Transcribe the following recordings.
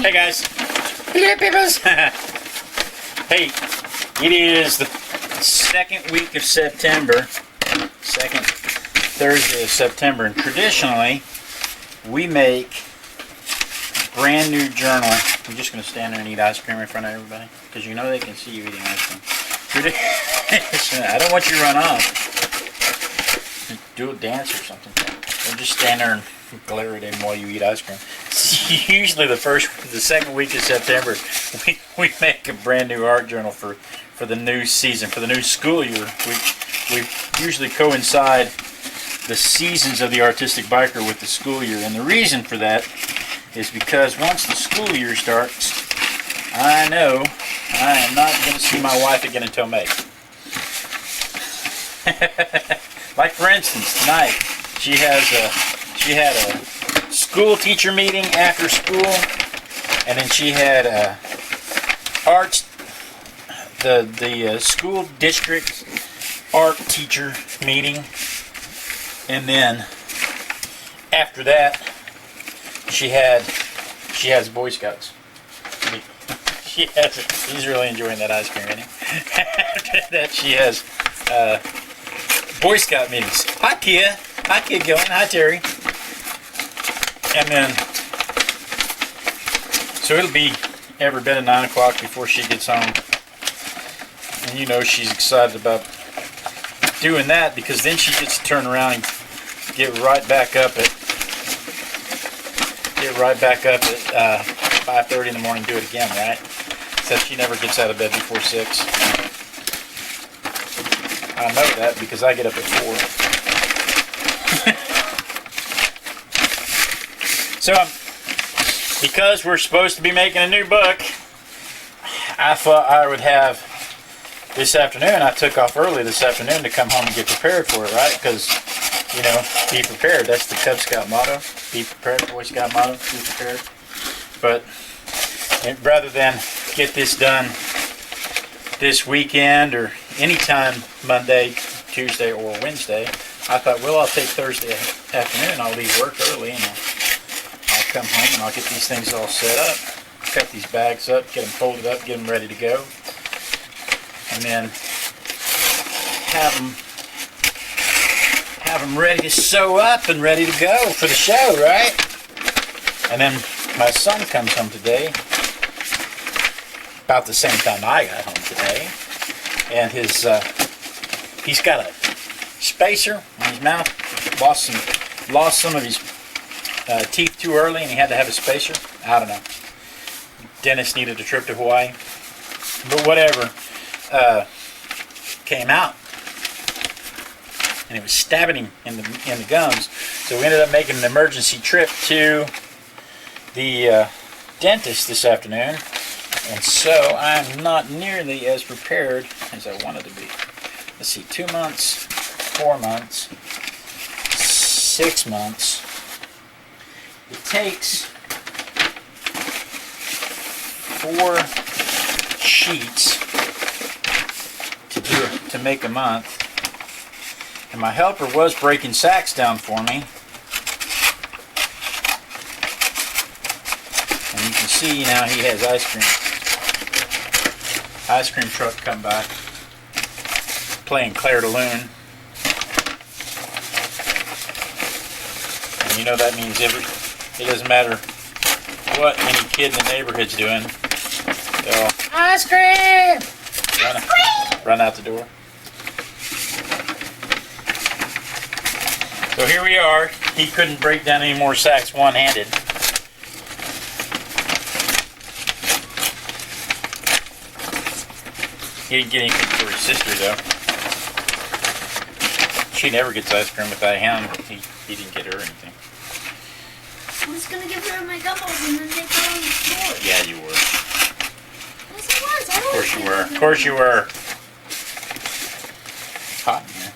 Hey guys. Hello peoples. Hey, it is the second week of September, second Thursday of September, and traditionally we make a brand new journal. I'm just going to stand there and eat ice cream in front of everybody because you know they can see you eating ice cream. I don't want you to run off. Do a dance or something. Or just stand there and glare at him while you eat ice cream. Usually the second week of September, we make a brand new art journal for the new season, for the new school year. We usually coincide the seasons of the Artistic Biker with the school year, and the reason for that is because once the school year starts, I know I am not going to see my wife again until May. Like for instance, tonight she had a school teacher meeting after school, and then she had the school district art teacher meeting, and then after that she has Boy Scouts. He's really enjoying that ice cream, isn't he? After that she has Boy Scout meetings. Hi Kia. Hi Kia Gillen. Hi Terry. And then, so it'll be every bit of 9 o'clock before she gets home. And you know she's excited about doing that because then she gets to turn around and get right back up at 5:30 in the morning and do it again, right? Except she never gets out of bed before 6. I know that because I get up at 4. So, because we're supposed to be making a new book, I thought I would have this afternoon. I took off early this afternoon to come home and get prepared for it, right? Because, you know, be prepared. That's the Cub Scout motto. Be prepared, Boy Scout motto. Be prepared. But rather than get this done this weekend or anytime Monday, Tuesday, or Wednesday, I thought, well, I'll take Thursday afternoon. I'll leave work early and I'll come home and I'll get these things all set up, cut these bags up, get them folded up, get them ready to go, and then have them ready to sew up and ready to go for the show, right? And then my son comes home today about the same time I got home today, and he's got a spacer in his mouth. Lost some of his teeth too early, and he had to have a spacer. I don't know. Dentist needed a trip to Hawaii, but whatever. Came out, and it was stabbing him in the gums. So we ended up making an emergency trip to the dentist this afternoon, and so I'm not nearly as prepared as I wanted to be. Let's see, 2 months, 4 months, 6 months. It takes 4 sheets to make a month, and my helper was breaking sacks down for me. And you can see now he has ice cream truck come by, playing Claire de Lune. And you know that means it doesn't matter what any kid in the neighborhood's doing, they'll ice cream! Run out the door. So here we are. He couldn't break down any more sacks one-handed. He didn't get anything for his sister, though. She never gets ice cream without him. He didn't get her anything. I was going to give her my gumballs and then they fell on the floor. Yeah, you were. Yes, I was. Of course you were. Of course you were. Hot in here.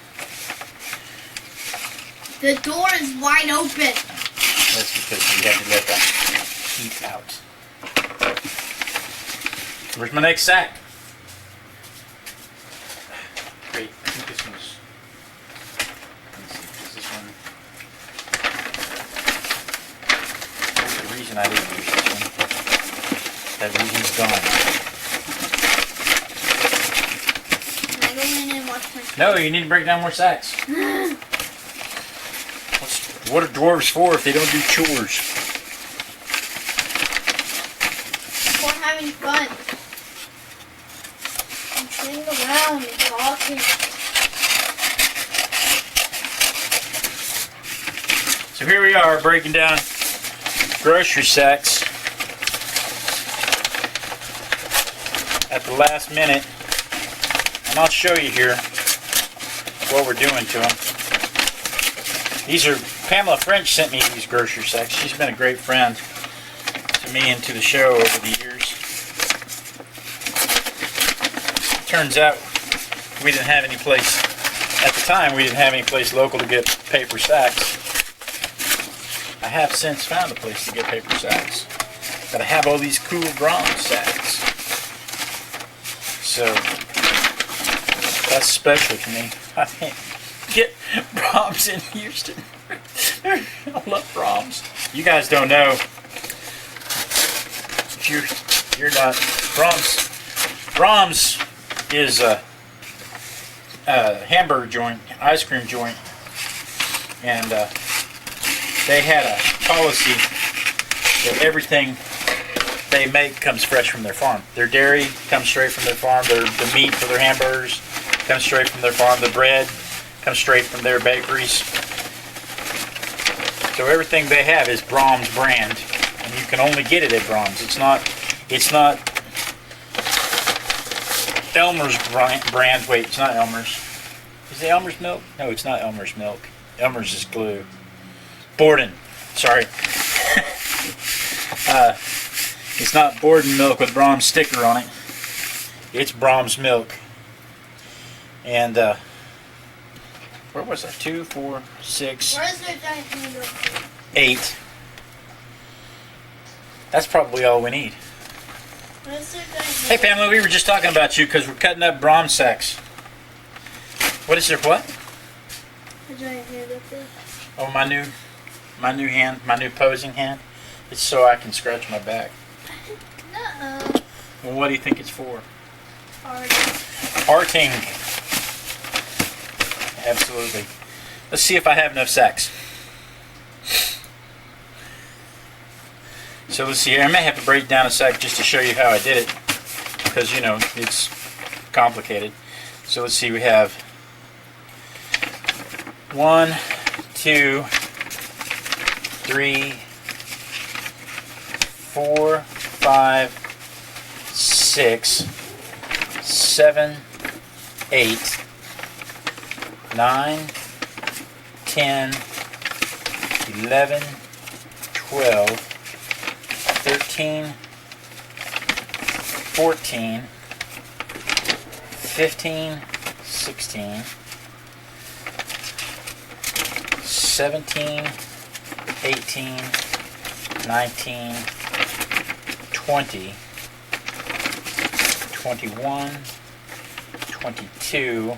The door is wide open. That's because you had to let that heat out. Where's my next sack? Great. I think this one's... Let's see, is this one... There's a reason I didn't use this one. That reason's gone. Can I go in and watch my... No, you need to break down more sacks. What are dwarves for if they don't do chores? For having fun. I'm sitting around and talking. So here we are breaking down grocery sacks at the last minute, and I'll show you here what we're doing to them. These are, Pamela French sent me these grocery sacks. She's been a great friend to me and to the show over the years. Turns out we didn't have any place, at the time we didn't have any place local to get paper sacks. I have since found a place to get paper sacks, but I have all these cool Brahms sacks. So that's special to me. I can't get Brahms in Houston. I love Brahms. You guys don't know. If you're not Brahms is a hamburger joint, ice cream joint, and they had a policy that everything they make comes fresh from their farm. Their dairy comes straight from their farm. The meat for their hamburgers comes straight from their farm. The bread comes straight from their bakeries. So everything they have is Brahms brand, and you can only get it at Brahms. It's not Elmer's brand. Wait, it's not Elmer's. Is it Elmer's milk? No, it's not Elmer's milk. Elmer's is glue. Borden, sorry. It's not Borden milk with Brahms sticker on it. It's Brahms milk. And where was that? 2, 4, 6, Where's the giant handle? 8. That's probably all we need. Where's the giant Hey handle? Pamela, we were just talking about you because we're cutting up Brahms sacks. What is there? What? The giant handle thing. Oh, my new hand, my new posing hand. It's so I can scratch my back. Nuh-uh. Well, what do you think it's for? Already. Arting. Absolutely. Let's see if I have enough sacks. So let's see here. I may have to break down a sack just to show you how I did it, because you know it's complicated. So let's see. We have 1, 2, 3, 4, 5, 6, 7, 8, 9, 10, 11, 12, 13, 14, 15, 16, 17, 18, 19, 20, 21, 22,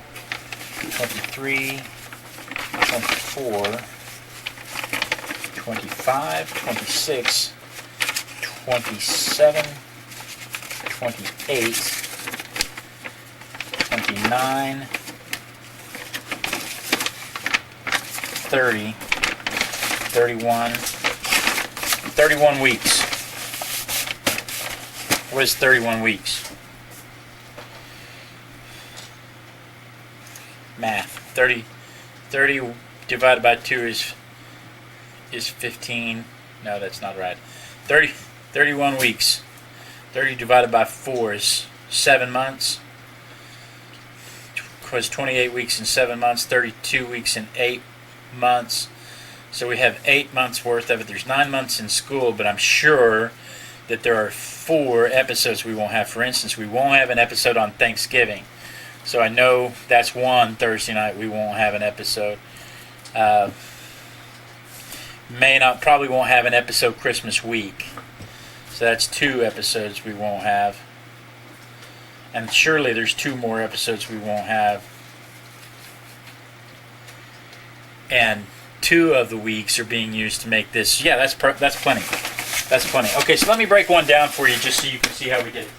23, 24, 25, 26, 27, 28, 29, 30, 31 weeks. What is 31 weeks? Math. 30 divided by 2 is 15. No, that's not right. 31 weeks. 30 divided by 4 is 7 months. Was 28 weeks and 7 months. 32 weeks and 8 months. So we have 8 months worth of it. There's 9 months in school, but I'm sure that there are 4 episodes we won't have. For instance, we won't have an episode on Thanksgiving. So I know that's one Thursday night we won't have an episode. Probably won't have an episode Christmas week. So that's 2 episodes we won't have. And surely there's 2 more episodes we won't have. And 2 of the weeks are being used to make this. Yeah, that's plenty. That's funny. Okay, so let me break one down for you just so you can see how we did it.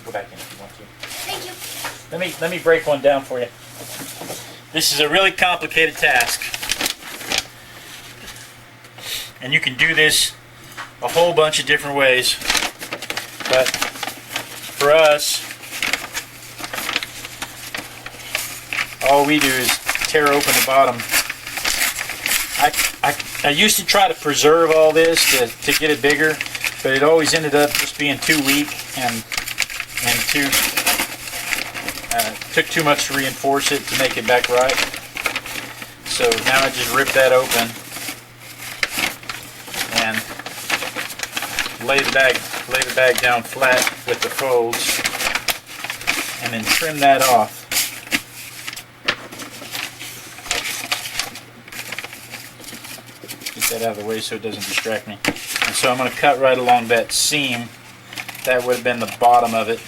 Go back in if you want to. Thank you. Let me break one down for you. This is a really complicated task. And you can do this a whole bunch of different ways. But for us, all we do is tear open the bottom. I used to try to preserve all this to get it bigger, but it always ended up just being too weak and too took too much to reinforce it to make it back right. So now I just rip that open and lay the bag down flat with the folds, and then trim that off. Get that out of the way so it doesn't distract me. And so I'm going to cut right along that seam. That would have been the bottom of it.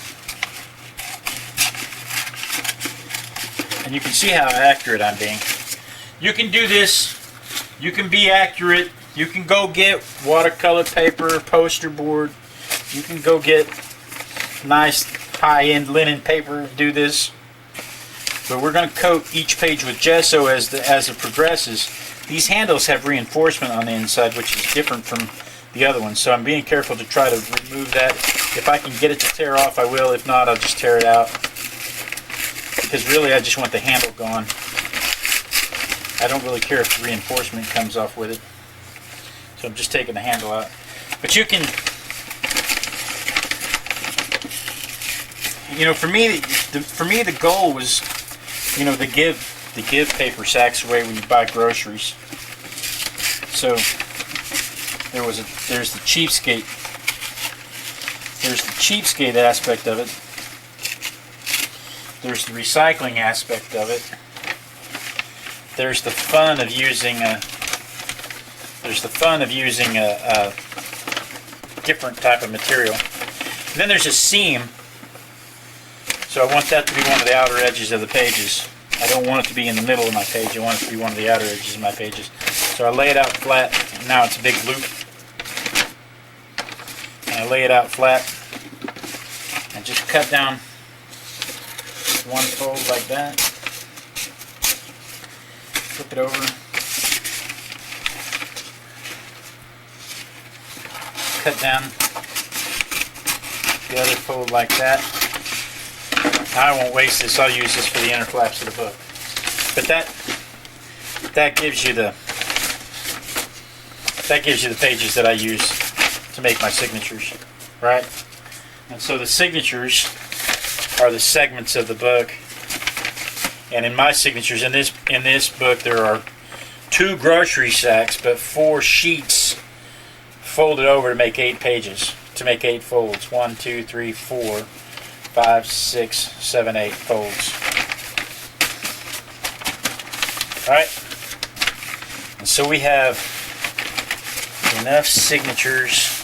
And you can see how accurate I'm being. You can do this. You can be accurate. You can go get watercolor paper, poster board. You can go get nice high-end linen paper to do this. But we're going to coat each page with gesso as it progresses. These handles have reinforcement on the inside, which is different from the other ones. So I'm being careful to try to remove that. If I can get it to tear off, I will. If not, I'll just tear it out. Because really, I just want the handle gone. I don't really care if the reinforcement comes off with it. So I'm just taking the handle out. But you can, you know, for me the goal was, you know, to give paper sacks away when you buy groceries. So there's the cheapskate. There's the cheapskate aspect of it. There's the recycling aspect of it. There's the fun of using a different type of material. And then there's a seam. So I want that to be one of the outer edges of the pages. I don't want it to be in the middle of my page. I want it to be one of the outer edges of my pages. So I lay it out flat. And now it's a big loop. And I lay it out flat. And just cut down one fold like that. Flip it over. Cut down the other fold like that. Now I won't waste this. I'll use this for the inner flaps of the book. But that gives you the pages that I use to make my signatures, right? And so the signatures are the segments of the book. And in my signatures in this book there are 2 grocery sacks, but 4 sheets folded over to make 8 pages, to make 8 folds. 1, 2, 3, 4, 5, 6, 7, 8 folds. Alright? And so we have enough signatures.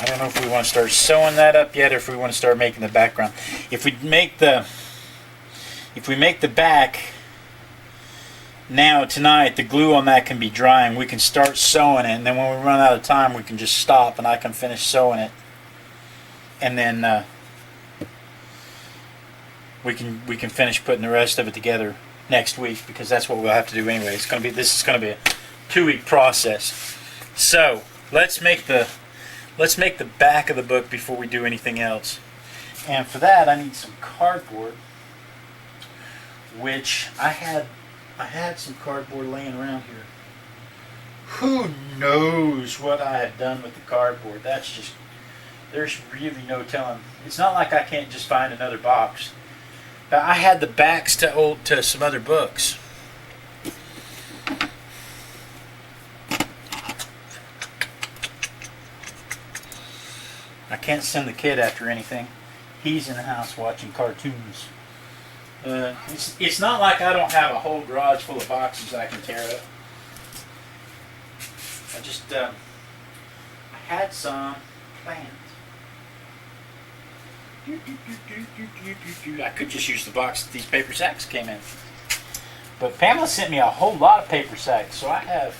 I don't know if we want to start sewing that up yet or if we want to start making the background. If we make the back now tonight, the glue on that can be drying. We can start sewing it, and then when we run out of time, we can just stop and I can finish sewing it. And then we can finish putting the rest of it together next week, because that's what we'll have to do anyway. This is going to be a 2-week process. So let's make the back of the book before we do anything else. And for that, I need some cardboard, which I had some cardboard laying around here. Who knows what I have done with the cardboard? There's really no telling. It's not like I can't just find another box. But I had the backs to some other books. I can't send the kid after anything. He's in the house watching cartoons. It's not like I don't have a whole garage full of boxes I can tear up. I had some planned. I could just use the box that these paper sacks came in. But Pamela sent me a whole lot of paper sacks, so I have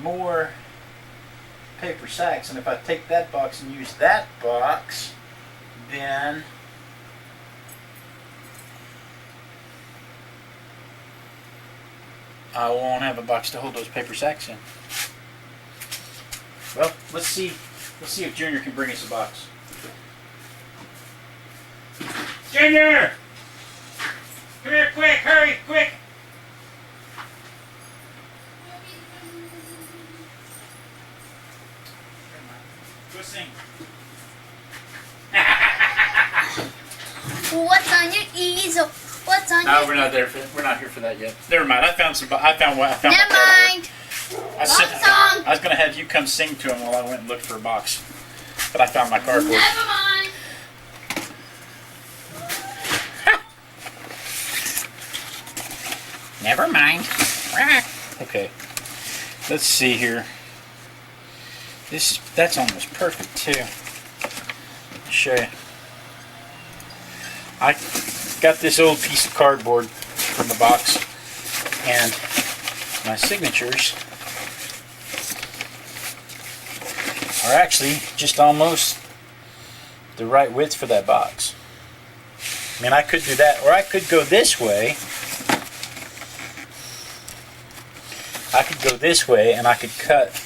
more paper sacks, and if I take that box and use that box, then I won't have a box to hold those paper sacks in. Well, let's see if Junior can bring us a box. Junior! Come here, quick, hurry, quick! Go sing. What's on your easel? What's on No, your we're not there. We're not here for that yet. Never mind. I found my Never cardboard. mind. I was gonna have you come sing to him while I went and looked for a box, but I found my cardboard. Never mind. Never mind. Okay. Let's see here. That's almost perfect too. I'll show you. I got this old piece of cardboard from the box, and my signatures are actually just almost the right width for that box. I mean, I could do that, or I could go this way. I could go this way, and I could cut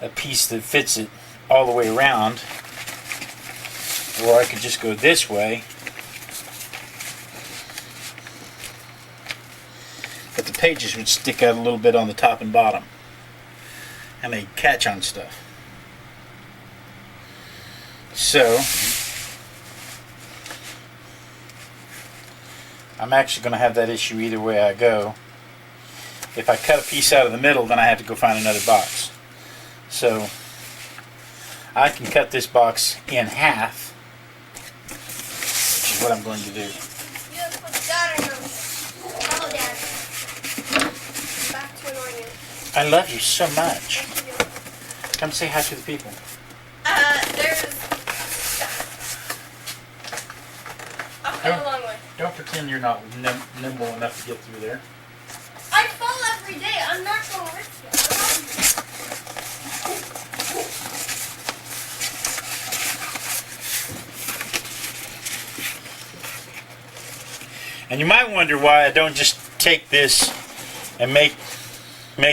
a piece that fits it all the way around, or I could just go this way. But the pages would stick out a little bit on the top and bottom, and they'd catch on stuff. So I'm actually going to have that issue either way I go. If I cut a piece out of the middle, then I have to go find another box. So I can cut this box in half, which is what I'm going to do. You have to put Dad in them. Hello, Dad. Back to annoying you. I love you so much. Come say hi to the people. There's... I'll go a long way. Don't pretend you're not nimble enough to get through there. I fall every day. I'm not going to risk it. And you might wonder why I don't just take this and make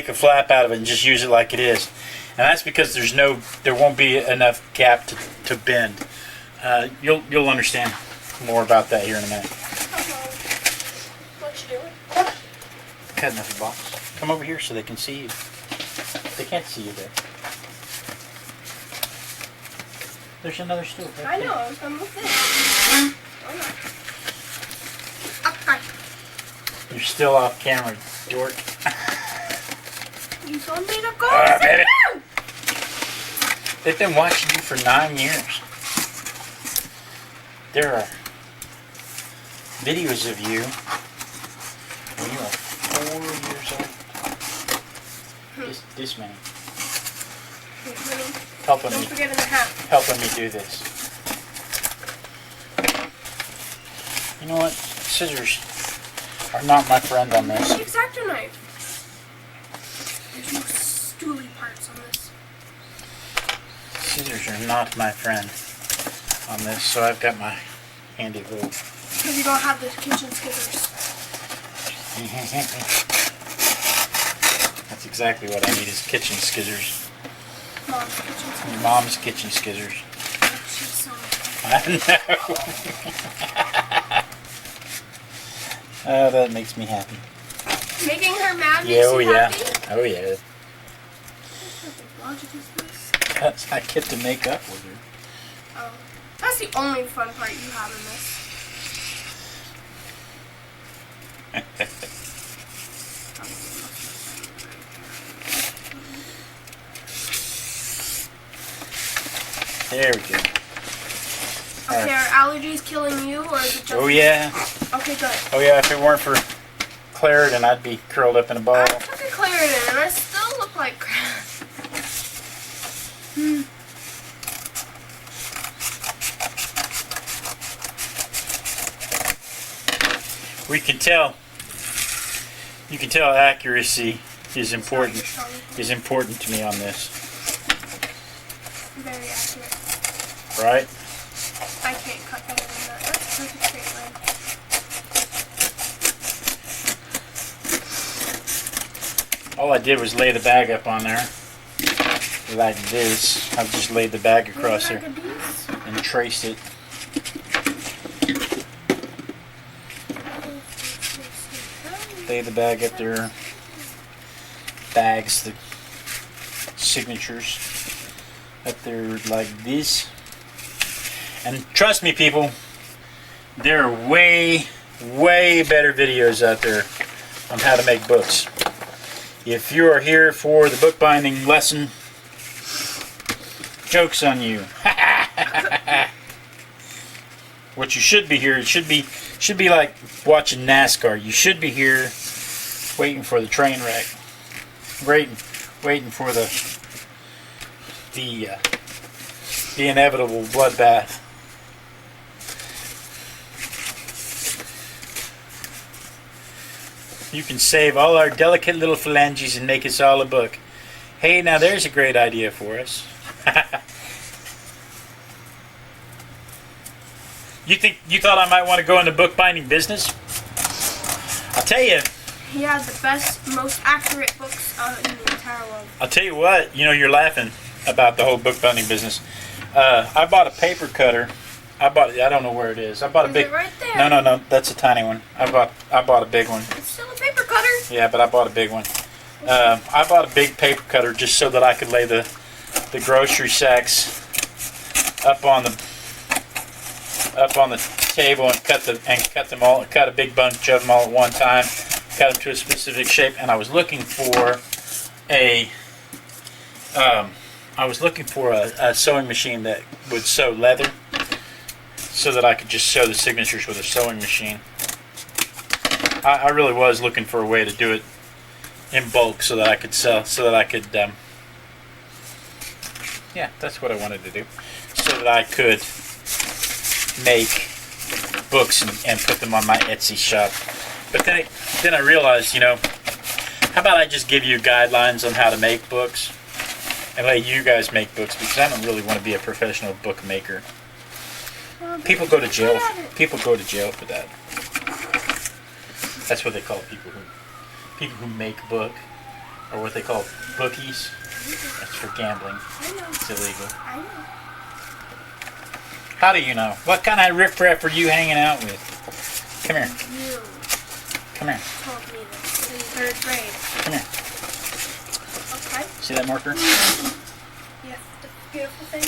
a flap out of it and just use it like it is. And that's because there won't be enough gap to bend. You'll understand more about that here in a minute. What you doing? Cutting up a box. Come over here so they can see you. They can't see you there. There's another stool. Right I there. know. I'm with this. Okay. You're still off camera, dork. You told me to go. Baby. Sit down. They've been watching you for 9 years. There are videos of you when you are 4 years old. This many. Helping Don't me, forget in the hat. helping me do this. You know what? Scissors are not my friend on this. The X-Acto knife. There's no stooly parts on this. Scissors are not my friend on this, so I've got my handy little. Because you don't have the kitchen scissors. That's exactly what I need is kitchen scissors. Mom's kitchen scissors. Mom's kitchen scissors. She's so I know. Oh, that makes me happy. making her mad makes Yeah, oh you yeah. happy? Oh yeah. What logic is this? I get to make up with her. Oh. That's the only fun part you have in this. There we go. Okay, are allergies killing you, or is it just... Oh yeah. Okay, good. Oh yeah, if it weren't for Claritin, I'd be curled up in a ball. I took a Claritin, and I still look like crap. We can tell. You can tell accuracy is important. To me on this. Very accurate. right? I can't cut better than that. That's a perfect straight line. All I did was lay the bag up on there like this. I've just laid the bag across there and traced it. Lay the bag up there. Bags, the signatures up there like this. And trust me, people, there are way better videos out there on how to make books. If you are here for the bookbinding lesson, joke's on you. What you should be here, it should be like watching NASCAR. You should be here waiting for the train wreck, waiting for the inevitable bloodbath. You can save all our delicate little phalanges and make us all a book. Hey, now there's a great idea for us. You thought I might want to go into bookbinding business? I'll tell you. He has the best, most accurate books in the entire world. I'll tell you what. You know, you're laughing about the whole bookbinding business. I bought a paper cutter. I don't know where it is. I bought a Is big. it right there? No. That's a tiny one. I bought a big one. It's still a paper cutter. Yeah, but I bought a big one. I bought a big paper cutter just so that I could lay the grocery sacks up on the table and cut a big bunch of them all at one time, cut them to a specific shape. And I was looking for a sewing machine that would sew leather, so that I could just sew the signatures with a sewing machine. I really was looking for a way to do it in bulk so that I could sell, yeah, that's what I wanted to do, so that I could make books and put them on my Etsy shop. But then I realized, how about I just give you guidelines on how to make books and let you guys make books, because I don't really want to be a professional bookmaker. People go to jail. People go to jail for that. That's what they call people who make book, or what they call bookies. That's for gambling. I know. It's illegal. I know. How do you know? What kind of riffraff are you hanging out with? Come here. You Come here. told me this in 3rd grade. Come here. Okay. See that marker? Yeah, the beautiful thing.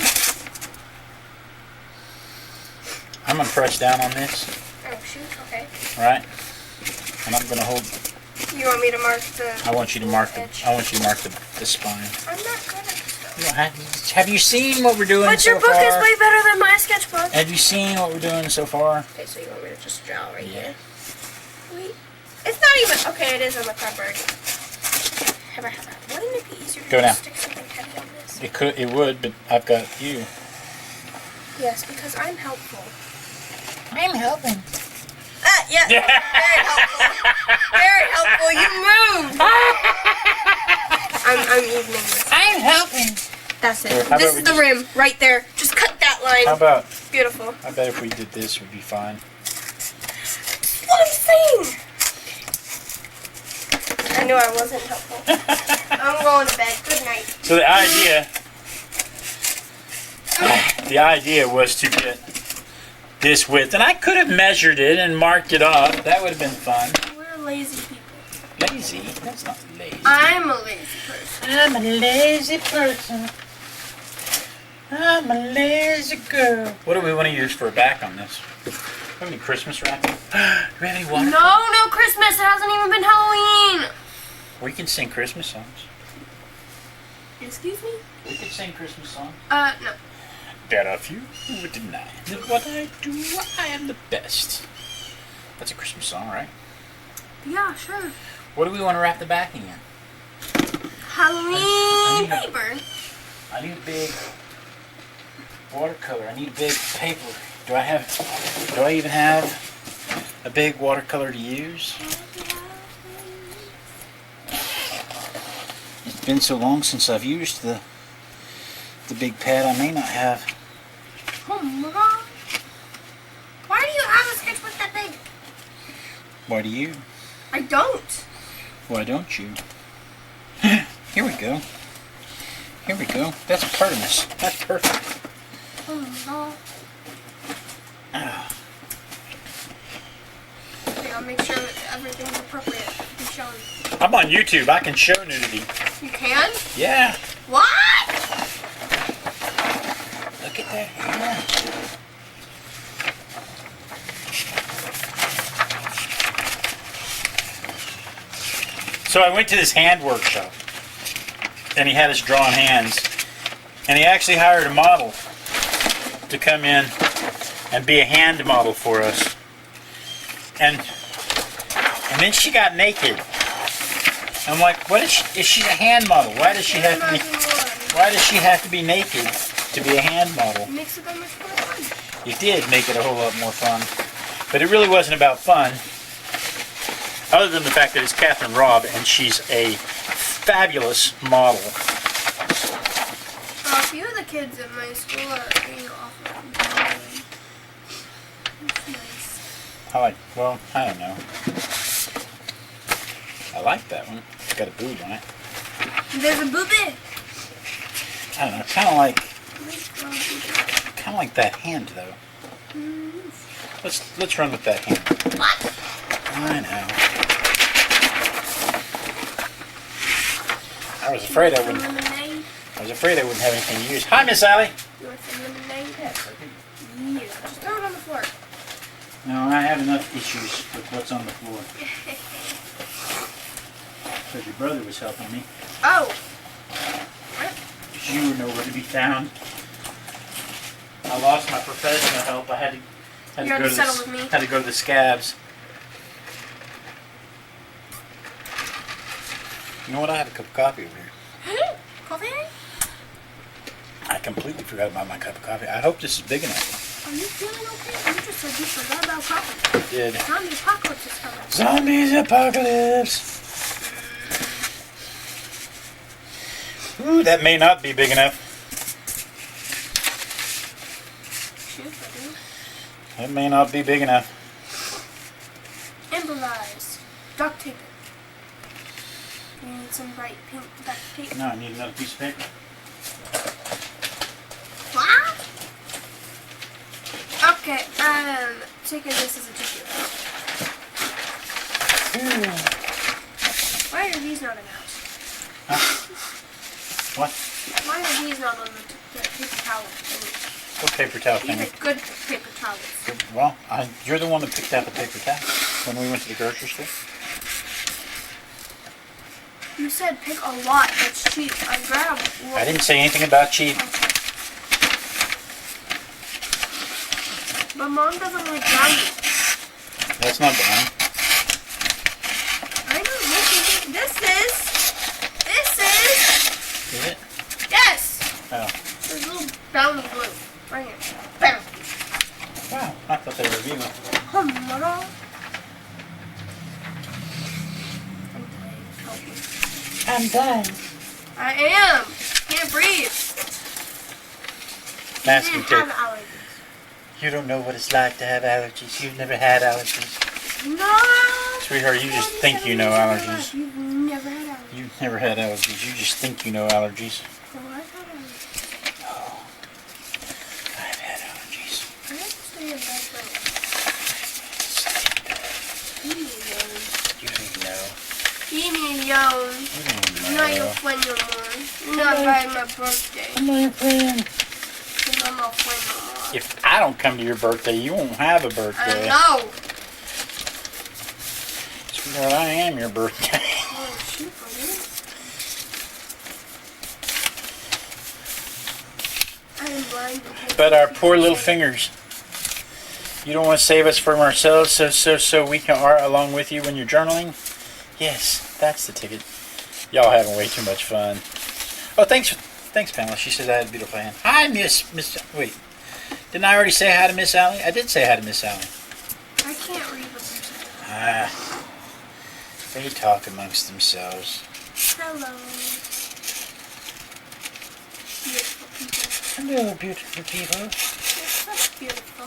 I'm gonna press down on this, Oh shoot. Okay. right? And I'm gonna hold. You want me to mark the? I want you to mark the. edge? I want you to mark the spine. I'm not good at this stuff. You know, have you seen what we're doing But so your book far? is way better than my sketchbook. Have you seen what we're doing so far? Okay, so you want me to just draw right Yeah. here? Wait. It's not even. Okay, it is on the cupboard. Wouldn't it be easier to Go just now. stick something heavy on this? It would, but I've got you. Yes, because I'm helpful. I'm helping. Yeah. Very helpful. Very helpful. You move. I'm evening this. I'm helping. That's it. Here, how This about is we the rim right there. Just cut that line. How about? Beautiful. I bet if we did this, we'd be fine. What I'm saying. I knew I wasn't helpful. I'm going to bed. Good night. So the idea was to get this width, and I could have measured it and marked it off. That would have been fun. We're lazy people. Lazy? That's not lazy. I'm a lazy person. I'm a lazy person. I'm a lazy girl. What do we want to use for a back on this? Do we have any Christmas wrapping? Do we have any water? No Christmas. It hasn't even been Halloween. We can sing Christmas songs. Excuse me? We can sing Christmas songs. No. There are few who would deny that what I do, I am the best. That's a Christmas song, right? Yeah, sure. What do we want to wrap the backing in? Halloween I paper. I need a big watercolor. I need a big paper. Do I even have a big watercolor to use? It's been so long since I've used the the big pad I may not have. Oh my god. Why do you have a sketchbook that big? Why do you? I don't. Why don't you? Here we go. Here we go. That's Artemis. That's perfect. Oh no. Ah. Okay, I'll make sure that everything's appropriate to be shown. I'm on YouTube. I can show nudity. You can? Yeah. What? Look at that hair. So I went to this hand workshop, and he had us drawing hands, and he actually hired a model to come in and be a hand model for us. And then she got naked. I'm like, what is she? Is she a hand model? Why does she have to be? Why does she have to be naked to be a hand model? It makes it that much more fun. It did make it a whole lot more fun, but it really wasn't about fun. Other than the fact that it's Catherine Robb and she's a fabulous model. A few of the kids at my school are being awful. It's nice. I don't know. I like that one. It's got a boob on it. There's a booby. I don't know. Kind of like that hand though. Let's run with that hand. What? I know. I was afraid I wouldn't. Lemonade. I was afraid I wouldn't have anything to use. Hi, Miss Allie. You want some lemonade? Yeah. Just throw it on the floor. No, I have enough issues with what's on the floor. Because your brother was helping me. Oh. What? Because you were nowhere to be found. I lost my professional help. I had to You had to settle with me. Had to go to the scabs. You know what? I have a cup of coffee over here. Coffee? I completely forgot about my cup of coffee. I hope this is big enough. Are you feeling okay? You just said you forgot about coffee. I did. Zombie apocalypse is coming. Zombies apocalypse. Ooh, that may not be big enough. Shoot, buddy. It may not be big enough. Improvise. Duct tape it. You need some bright pink duct tape. No, I need another piece of paper. What? Okay, taking this as a tissue. Why are these not announced? Huh? What? Why are these not on the paper towel thingy? What paper towel These thing? are good paper towels. Well, you're the one that picked out the paper towel when we went to the grocery store. You said pick a lot that's cheap. I grabbed one. I didn't say anything about cheap. Okay. But Mom doesn't like brownies. That's not bad. I know this is. Is it? Yes! Oh. There's a little brownie glue. Right here. Bam! Wow. I thought they were vegan. Oh, mama. I'm tired. Help me. I'm done. I am. Can't breathe. Mask I and have tape. allergies. You don't know what it's like to have allergies. You've never had allergies. No! Sweetheart, you just think you know allergies. You've never had allergies. You've never had allergies. You just think you know allergies. Oh, I've had allergies. Oh. I've had allergies. I have to stay in bed for You didn't know. Give me a yawn. You didn't I'm know. not your friend no more. You're not by my birthday. I'm not your friend. Because I'm not friend no more. If I don't come to your birthday, you won't have a I birthday. know. Sweetheart, I am your birthday. Oh, shoot, buddy. I am blind. But our poor little fingers. You don't want to save us from ourselves so we can art along with you when you're journaling? Yes, that's the ticket. Y'all having way too much fun. Oh, thanks, Pamela. She says I had a beautiful hand. Hi, Miss. Wait, didn't I already say hi to Miss Allie? I did say hi to Miss Allie. I can't read what they're saying. Ah, they talk amongst themselves. Hello. Beautiful people. Hello, beautiful people. You're so beautiful.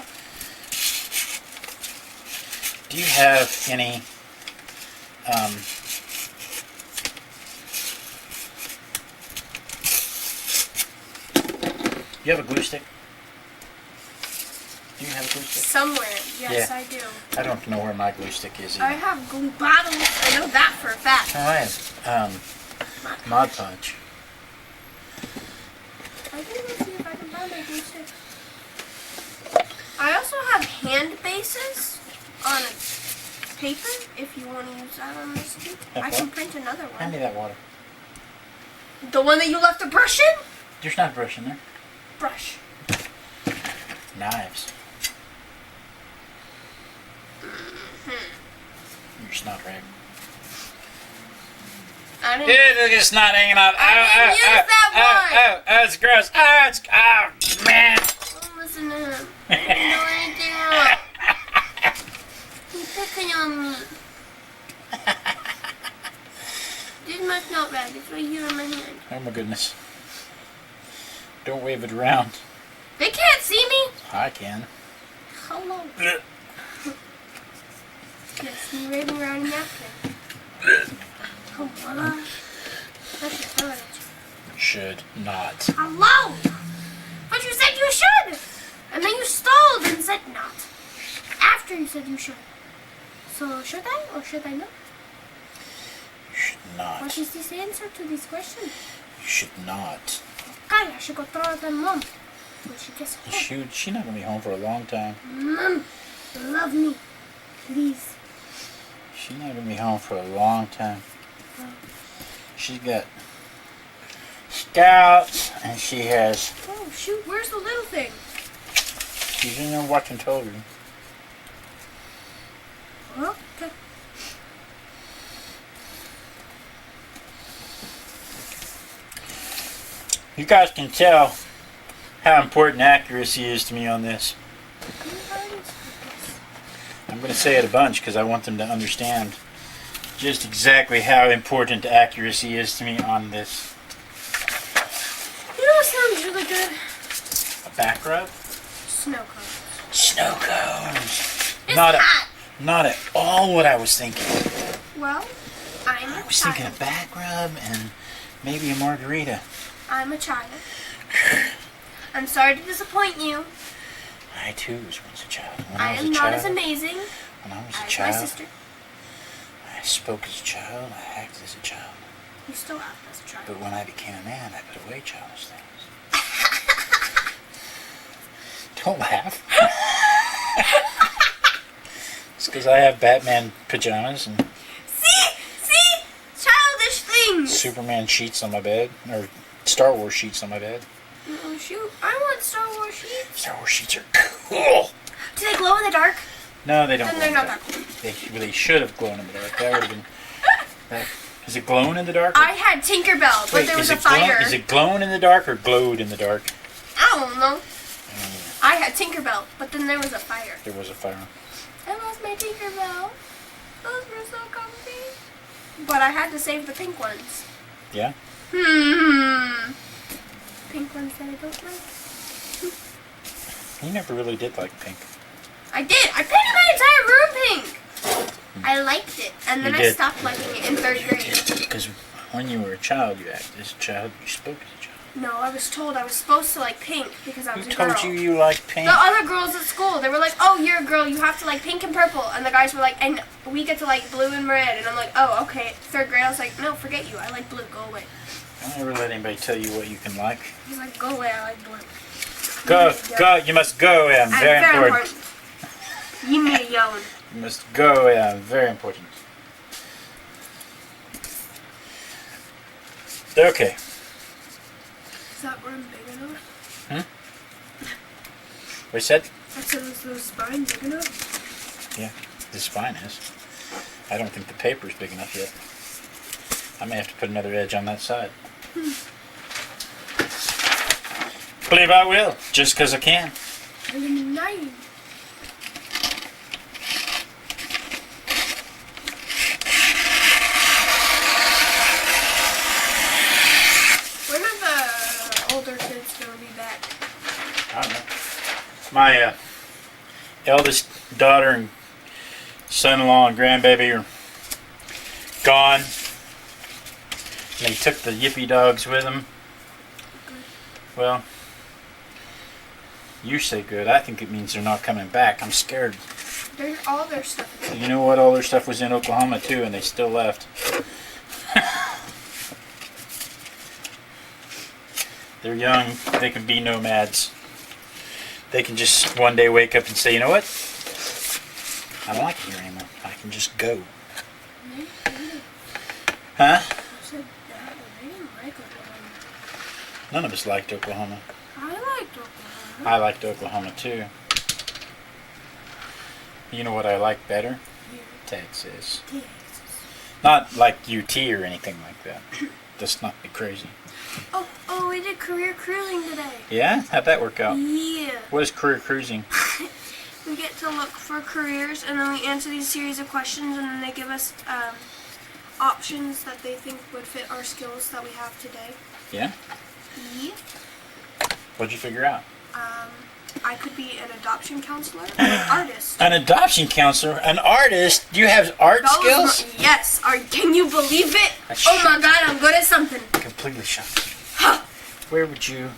Do you have any you have a glue stick? Do you have a glue stick? Somewhere. Yes, Yeah. I do. I don't know where my glue stick is I either. have glue bottles. I know that for a fact. Oh, I have Mod Podge. I can go see if I can find my glue stick. I also have hand bases on a paper if you want to use that on this too. Have I can what? print another Hand me one. that water. The one that you left a brush in? There's not a brush in there. Brush. Knives. You're snot rag. I didn't. Ew, look, it's not hanging off. I didn't use that one. Oh, it's gross. Oh, man. Don't listen to him. I didn't do anything wrong. He's picking on me. This is my snot rag. It's right here in my hand. Oh my goodness. Don't wave it around. They can't see me. I can. Hello. Yes, you're waving around a napkin. Oh, what? That's your hurt. Should not. Hello! But you said you should! And then you stalled and said not. After you said you should. So should I or should I not? You should What not. is this answer to this question? You should not. Okay, I should go throw it at Mom. When she gets home. Shoot, she's not gonna be home for a long time. Mom, love me. Please. She's not gonna be home for a long time. She's got scouts, and she has. Oh, shoot. Where's the little thing? She's in there watching television. Oh, okay. You guys can tell how important accuracy is to me on this. I'm going to say it a bunch because I want them to understand just exactly how important accuracy is to me on this. You know what sounds really good? A back rub? Snow cones. Snow cones. It's Not hot. not at all what I was thinking. Well, I'm I a was thinking a child. back rub and maybe a margarita. I'm a child. I'm sorry to disappoint you. I too was once a child. When I was am a not child, as amazing when I was a as my child, sister. I spoke as a child, I acted as a child. You still act as a child. But when I became a man, I put away childish things. Don't laugh. It's because I have Batman pajamas and See? Childish things. Superman sheets on my bed, or Star Wars sheets on my bed. Oh, shoot. I want Star Wars sheets. Star Wars sheets are cool. Do they glow in the dark? No, they don't. Then glow they're in not the that dark. cool. They should have glown in the dark. That would have been. Is it glowing in the dark? I had Tinkerbell, but Wait, there was is a it glow- fire. Is it glowing in the dark or glowed in the dark? I don't know. I had Tinkerbell, but then there was a fire. There was a fire. I lost my Tinkerbell. Those were so comfy. But I had to save the pink ones. Yeah. Pink ones that I don't like. You never really did like pink. I did. I painted my entire room pink. I liked it, and then You I did. stopped liking it in third grade. Because when you were a child, you acted as a child. You spoke as a child. No, I was told I was supposed to like pink because I was Who a girl. told you you liked pink? The other girls at school, they were like, "Oh, you're a girl. You have to like pink and purple." And the guys were like, "And we get to like blue and red." And I'm like, "Oh, okay." Third grade, I was like, "No, forget you. I like blue. Go away." Don't ever let anybody tell you what you can like. He's like, "Go away. I like blue." Go, go. You must go. Yeah, I'm very important. You need a yawn. You must go. Yeah, very important. Okay. Is that room big enough? We said I said, is the spine big enough? the spine is. I don't think the paper's big enough yet. I may have to put another edge on that side. Believe I will, just because I can. Illuminati. When are the older kids gonna be back? I don't know. My eldest daughter and son-in-law and grandbaby are gone. And they took the Yippy dogs with them. Well, you say good. I think it means they're not coming back. I'm scared. All their stuff. You know what? All their stuff was in Oklahoma too, and they still left. They're young. They can be nomads. They can just one day wake up and say, you know what? I don't like it here anymore. I can just go. Huh? None of us liked Oklahoma. I liked Oklahoma. I liked Oklahoma too. You know what I like better? Texas. Not like UT or anything like that. Let's not be crazy. Oh, we did career cruising today. Yeah? How'd that work out? Yeah. What is career cruising? We get to look for careers, and then we answer these series of questions, and then they give us options that they think would fit our skills that we have today. Yeah? Yeah. What'd you figure out? I could be an adoption counselor or an artist. An adoption counselor? An artist? Do you have art skills? Yes. Can you believe it? That's Oh my God, I'm good at something. Completely shocked. Ha! Where would you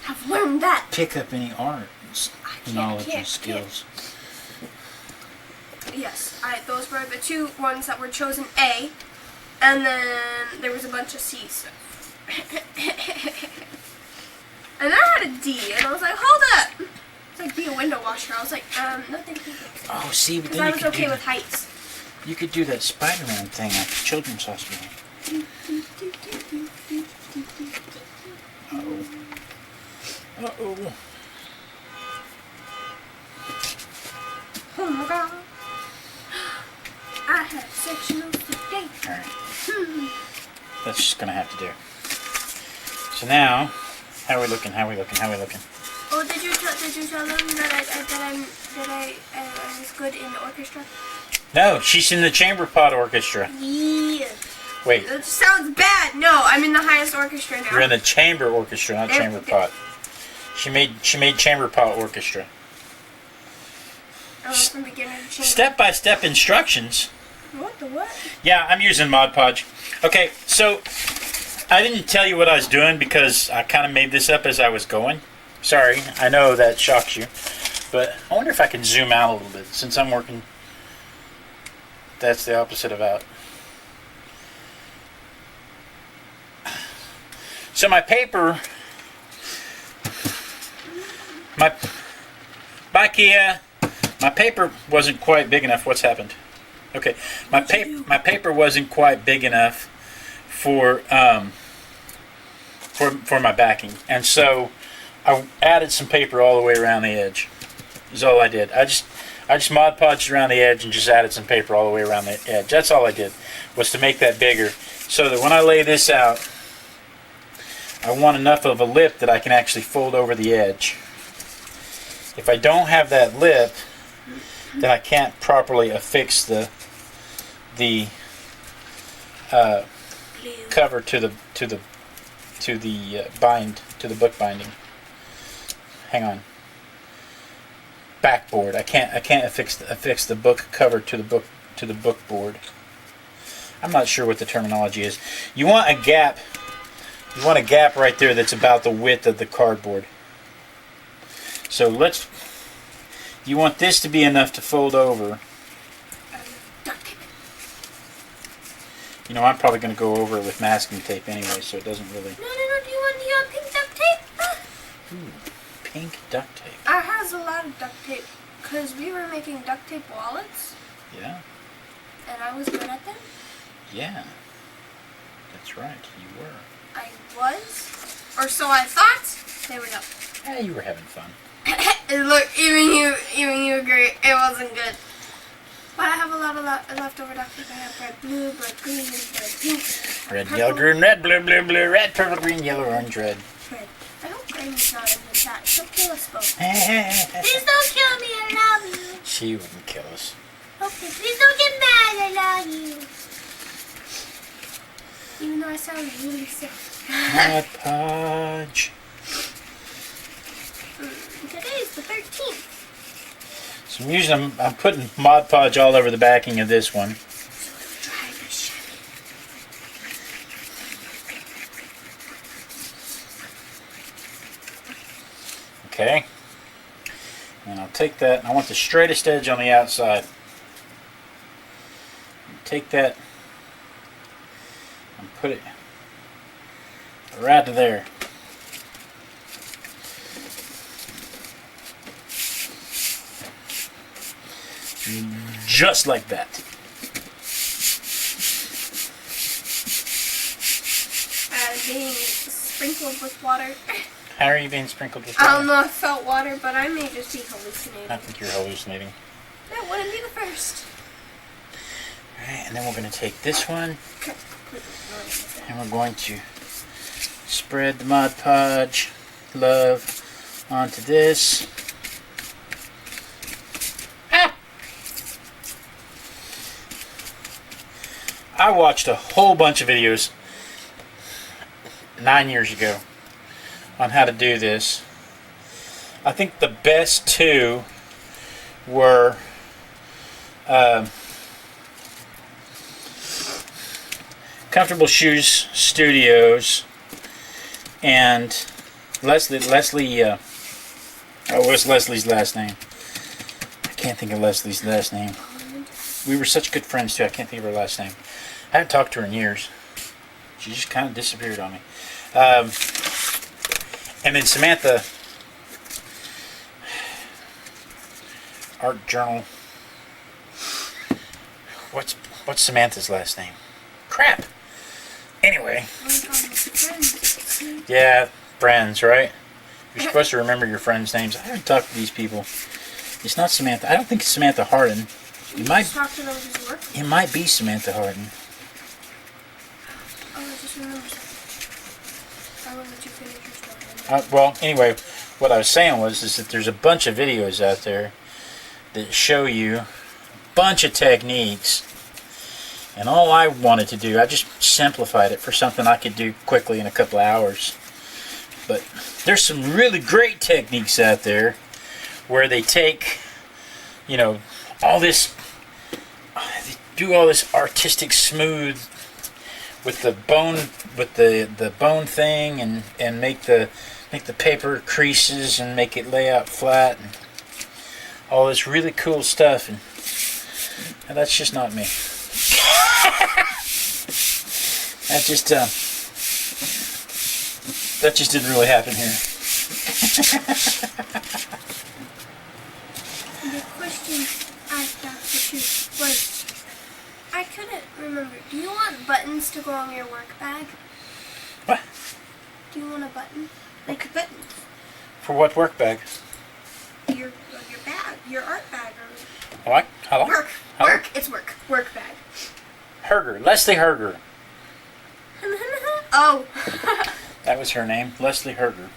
I've learned that. pick up any art knowledge and can't. skills? Yes, those were the two ones that were chosen A, and then there was a bunch of C's. And I had a D, and I was like, hold up! It's like be a window washer. I was like, no thank you. Oh, see, but Because then I you was could, okay do, with heights. you could do that Spider-Man thing at the children's hospital. Uh-oh. Oh my God. I had sectionals today. Alright. That's just gonna have to do. So now, how are we looking? Oh, did you tell them that I was good in the orchestra? No, she's in the chamber pot orchestra. Yeah. Wait, That sounds bad. No, I'm in the highest orchestra now. you're in the chamber orchestra, not chamber pot. She made chamber pot orchestra. I went from beginner to chamber. Step-by-step instructions. What the what? Yeah, I'm using Mod Podge. Okay, so I didn't tell you what I was doing because I kind of made this up as I was going. Sorry, I know that shocks you, but I wonder if I can zoom out a little bit since I'm working. That's the opposite of out. So my paper, bye Kia. My paper wasn't quite big enough. What's happened? Okay, my paper wasn't quite big enough for my backing, and so I added some paper all the way around the edge. Is all I did. I just Mod Podged around the edge and just added some paper all the way around the edge. That's all I did, was to make that bigger, so that when I lay this out, I want enough of a lip that I can actually fold over the edge. If I don't have that lip, then I can't properly affix the cover to the book binding. Hang on. Backboard. I can't affix the book cover to the book board. I'm not sure what the terminology is. You want a gap. You want a gap right there that's about the width of the cardboard. So you want this to be enough to fold over. You know, I'm probably going to go over it with masking tape anyway, so it doesn't really... No. Do you want the pink duct tape? Ooh, pink duct tape. I has a lot of duct tape because we were making duct tape wallets, Yeah, and I was good at them. yeah. That's right, you were. I was, or so I thought. They were dope. Yeah, you were having fun. Look, even you agree, it wasn't good. But I have a lot of leftover duct tape. I have red, blue, red, green, red, pink. Red, purple, yellow, green, red, blue, blue, blue, red, purple, green, yellow, orange, red. red. I hope Grammy's not in the chat. She'll kill us both. Please don't kill me, I love you. She wouldn't kill us. Okay, please don't get mad, I love you. Even though I sound really sick. Mod Podge. So I'm putting Mod Podge all over the backing of this one. Okay. And I'll take that, and I want the straightest edge on the outside. Take that and put it right to there. Just like that. Being sprinkled with water. How are you being sprinkled with I water? don't know if I felt water, but I may just be hallucinating. I think you're hallucinating. That wouldn't be the first. Alright, and then we're going to take this one and we're going to spread the Mod Podge love onto this. I watched a whole bunch of videos 9 years ago on how to do this. I think the best two were Comfortable Shoes Studios and Leslie, what's Leslie's last name? I can't think of Leslie's last name. We were such good friends too, I can't think of her last name. I haven't talked to her in years. She just kind of disappeared on me. And then Samantha, Art Journal. What's Samantha's last name? Crap. Anyway. Yeah, friends, right? You're supposed to remember your friends' names. I haven't talked to these people. It's not Samantha. I don't think it's Samantha Hardin. It might be Samantha Hardin. Oh, I just remembered something. I will let you finish your story. Well, anyway, what I was saying is that there's a bunch of videos out there that show you a bunch of techniques. And all I wanted to do, I just simplified it for something I could do quickly in a couple of hours. But there's some really great techniques out there where they take, you know, all this, they do all this artistic smooth with the bone thing and make the paper creases and make it lay out flat and all this really cool stuff, and that's just not me. That just didn't really happen here. The question I asked you was, I couldn't remember. Do you want buttons to go on your work bag? What? Do you want a button? Like buttons. For what work bag? Your bag, your art bag, or I like work. I like- Work. It's work bag. Herger, Leslie Herger. Oh. That was her name, Leslie Herger.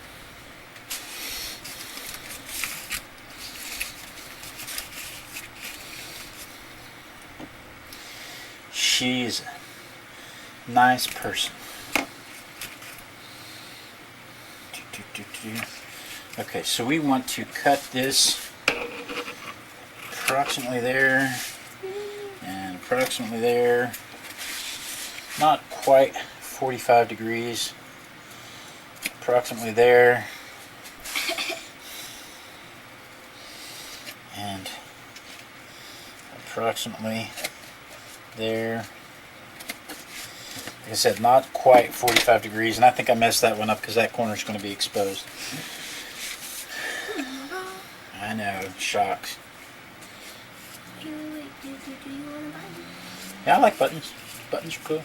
She's a nice person. Okay, so we want to cut this approximately there and approximately there. Not quite 45 degrees. Approximately there. And approximately there. Like I said, not quite 45 degrees, and I think I messed that one up because that corner is going to be exposed. I know, shocked. Do you want a button? Yeah, I like buttons. Buttons are cool.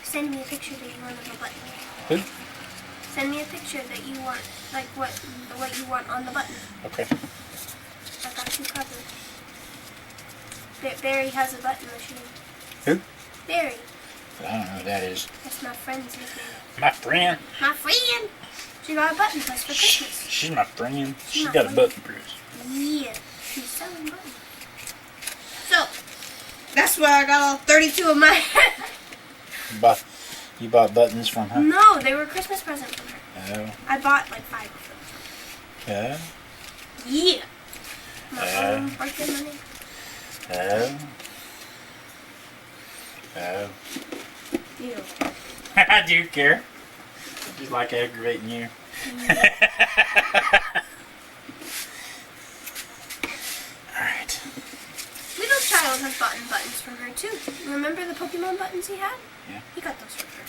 Send me a picture that you want of a button. Who? Send me a picture that you want, like what you want on the button. Okay. I got you covered. Barry has a button machine. Who? Barry. I don't know who that is. That's my friend's nickname. My friend. My friend. She got a button press for Christmas. She's my friend. She's my got a friend. button press. Yeah. She's selling buttons. So, that's where I got all 32 of my... You bought buttons from her? No, they were a Christmas present from her. Oh. I bought like 5 of them. Yeah. Yeah. My own birthday money. Oh. Oh. You. I do care. Just like aggravating you. Alright. Little Child has gotten buttons from her too. Remember the Pokemon buttons he had? Yeah. He got those from her.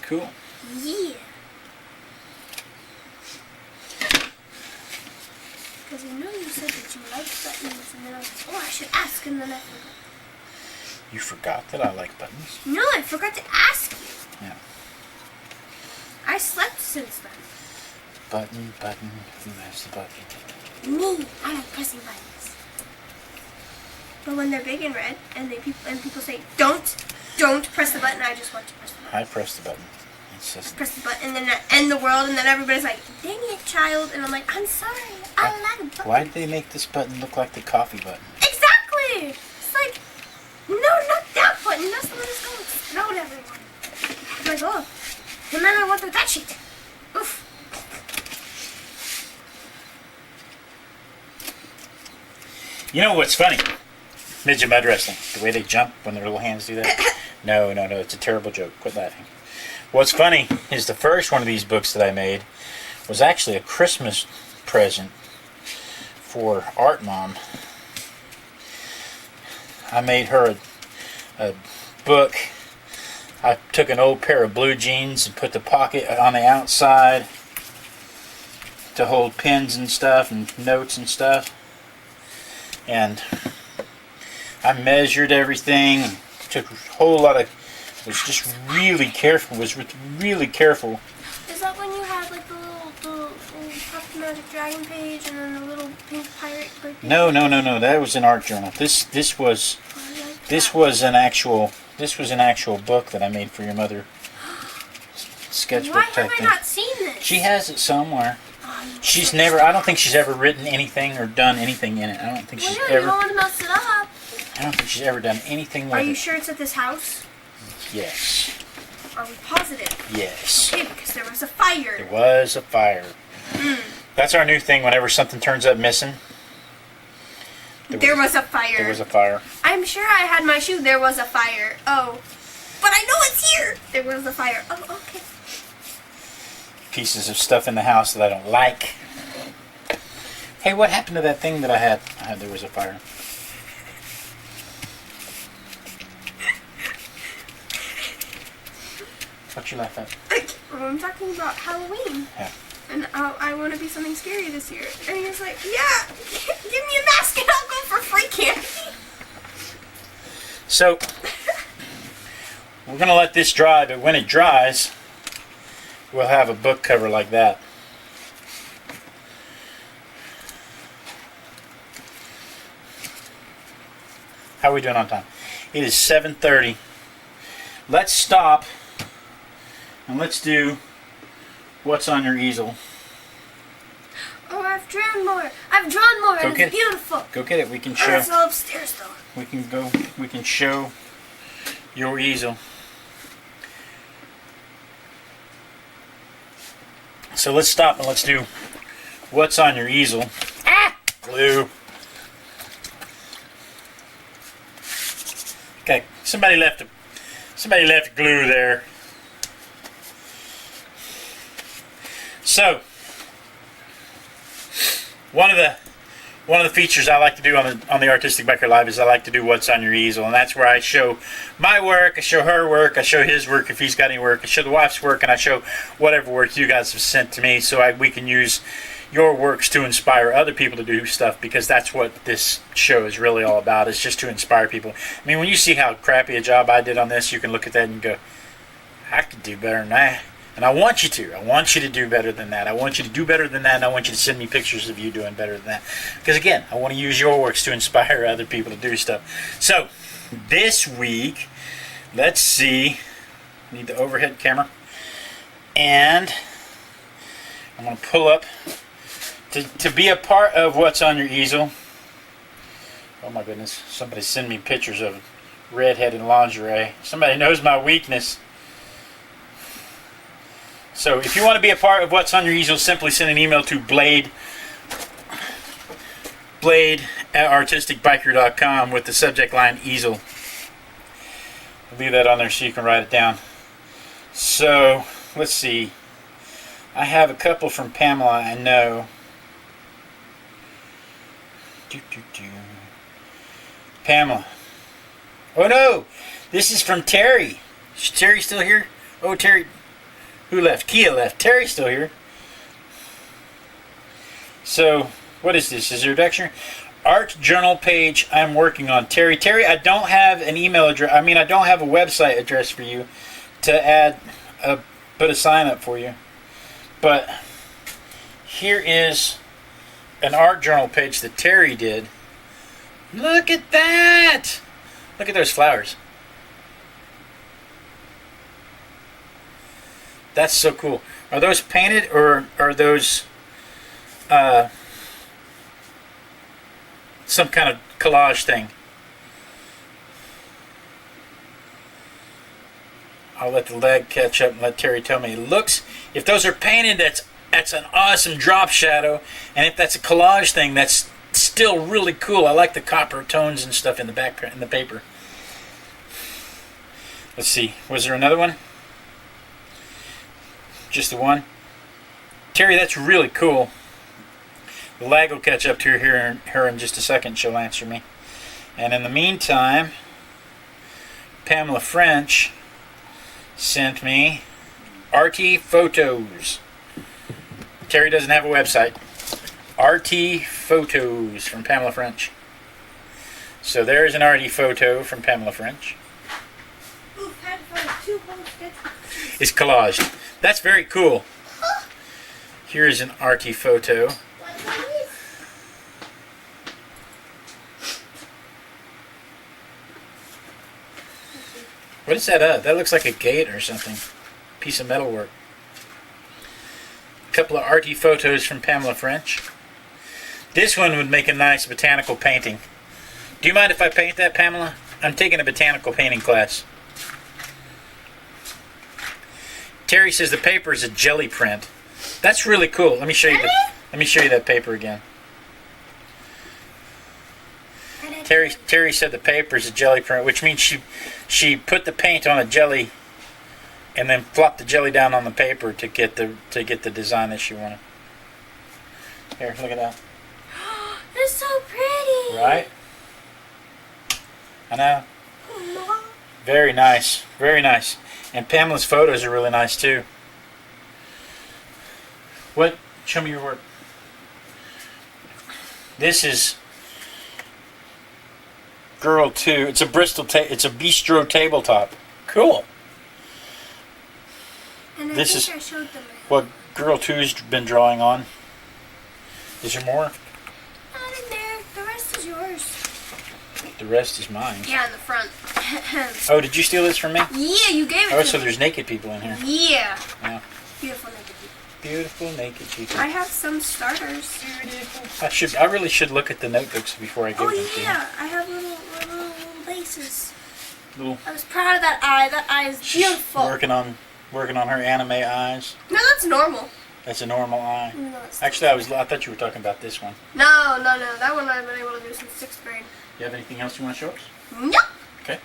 Cool. Yeah. Because I know you said that you liked buttons, and then I was like, oh, I should ask, and then I forgot. You forgot that I like buttons? No, I forgot to ask you. Yeah. I slept since then. Button. Who has the button? Me, I like pressing buttons. But when they're big and red, and people say, don't press the button, I just want to press the button. I press the button. It's just... Press the button, and then I end the world, and then everybody's like, dang it, child. And I'm like, I'm sorry, I like a button. Why did they make this button look like the coffee button? Exactly! It's like, no, not that button. That's the one that's going to explode everyone. I'm like, oh, and then I went through that shit. Oof. You know what's funny? Midget mud wrestling. The way they jump when their little hands do that. No. It's a terrible joke. Quit laughing. What's funny is the first one of these books that I made was actually a Christmas present for Art Mom. I made her a book. I took an old pair of blue jeans and put the pocket on the outside to hold pens and stuff and notes and stuff. And I measured everything, took a whole lot of, was just really careful, was really careful. Is that when you had like the little Puff Magic Dragon page and then the little pink pirate birthday? No, that was an art journal. This was an actual book that I made for your mother. Sketchbook Why type have I thing. not seen this? She has it somewhere. Oh, She's never, I don't think she's ever written anything or done anything in it. I don't think she's well, you ever, don't want to mess it up. I don't think she's ever done anything with Are you it. sure it's at this house? Yes. Are we positive? Yes. Okay, because there was a fire. There was a fire. That's our new thing whenever something turns up missing. There was a fire. There was a fire. I'm sure I had my shoe. There was a fire. Oh. But I know it's here. There was a fire. Oh, okay. Pieces of stuff in the house that I don't like. Hey, what happened to that thing that I had? There was a fire. What you laugh at? I'm talking about Halloween. Yeah. And I want to be something scary this year. And he was like, yeah, give me a mask and I'll go for free candy. So, we're going to let this dry, but when it dries, we'll have a book cover like that. How are we doing on time? It is 7:30. Let's stop and let's do what's on your easel. Oh, I've drawn more. I've drawn more. Go And get it's it. beautiful. Go get it. We can Oh, show. it's all upstairs though. We can show your easel. So let's stop and let's do what's on your easel. Ah! Glue. Okay, somebody left glue there. So one of the features I like to do on the Artistic Biker Live is I like to do what's on your easel, and that's where I show my work, I show her work, I show his work if he's got any work, I show the wife's work, and I show whatever work you guys have sent to me, so we can use your works to inspire other people to do stuff, because that's what this show is really all about, is just to inspire people. I mean, when you see how crappy a job I did on this, you can look at that and go, I could do better than that. And I want you to. I want you to do better than that. I want you to do better than that, and I want you to send me pictures of you doing better than that. Because again, I want to use your works to inspire other people to do stuff. So, this week, let's see. Need the overhead camera. And I'm going to pull up to be a part of what's on your easel. Oh my goodness. Somebody send me pictures of redhead in lingerie. Somebody knows my weakness. So if you want to be a part of what's on your easel, simply send an email to displayed at artisticbiker.com with the subject line easel. I'll leave that on there so you can write it down. So, let's see. I have a couple from Pamela, I know. Pamela. Oh no! This is from Terry. Is Terry still here? Oh, Terry. Who left? Kia left. Terry's still here. So, what is this? Is there a dictionary? Art journal page I'm working on. Terry, I don't have an email address. I mean, I don't have a website address for you to add, put a sign up for you. But here is an art journal page that Terry did. Look at that! Look at those flowers. That's so cool. Are those painted or are those some kind of collage thing? I'll let the leg catch up and let Terry tell me. It looks, if those are painted, that's an awesome drop shadow, and if that's a collage thing, that's still really cool. I like the copper tones and stuff in the background in the paper. Let's see. Was there another one? Just the one? Terry, that's really cool. The lag will catch up to her in just a second. She'll answer me. And in the meantime, Pamela French sent me RT Photos. Terry doesn't have a website. RT Photos from Pamela French. So there's an RT photo from Pamela French. It's collaged. That's very cool. Here's an RT photo. What is that? That looks like a gate or something. Piece of metalwork. A couple of RT photos from Pamela French. This one would make a nice botanical painting. Do you mind if I paint that, Pamela? I'm taking a botanical painting class. Terry says the paper is a jelly print. That's really cool. Let me show you that paper again. Terry said the paper is a jelly print, which means she put the paint on a jelly and then flopped the jelly down on the paper to get the design that she wanted. Here, look at that. They're so pretty. Right? I know. Very nice. Very nice. And Pamela's photos are really nice too. What? Show me your work. This is Girl 2. It's a Bristol. It's a bistro tabletop. Cool. And I This think is I showed them. what Girl 2's been drawing on. Is there more? Not in there. The rest is yours. The rest is mine. Yeah, in the front. Oh, did you steal this from me? Yeah, you gave it Oh, to so me. there's naked people in here. Yeah. Yeah. Beautiful naked people. Beautiful naked people. I have some starters. I really should look at the notebooks before I give Oh them to you. yeah, I have little laces. Little, I was proud of that eye. That eye is she's beautiful. working on her anime eyes. No, that's normal. That's a normal eye. Even though it's Actually, I thought you were talking about this one. No. That one I've been able to do since 6th grade. You have anything else you want to show us? Nope. Okay.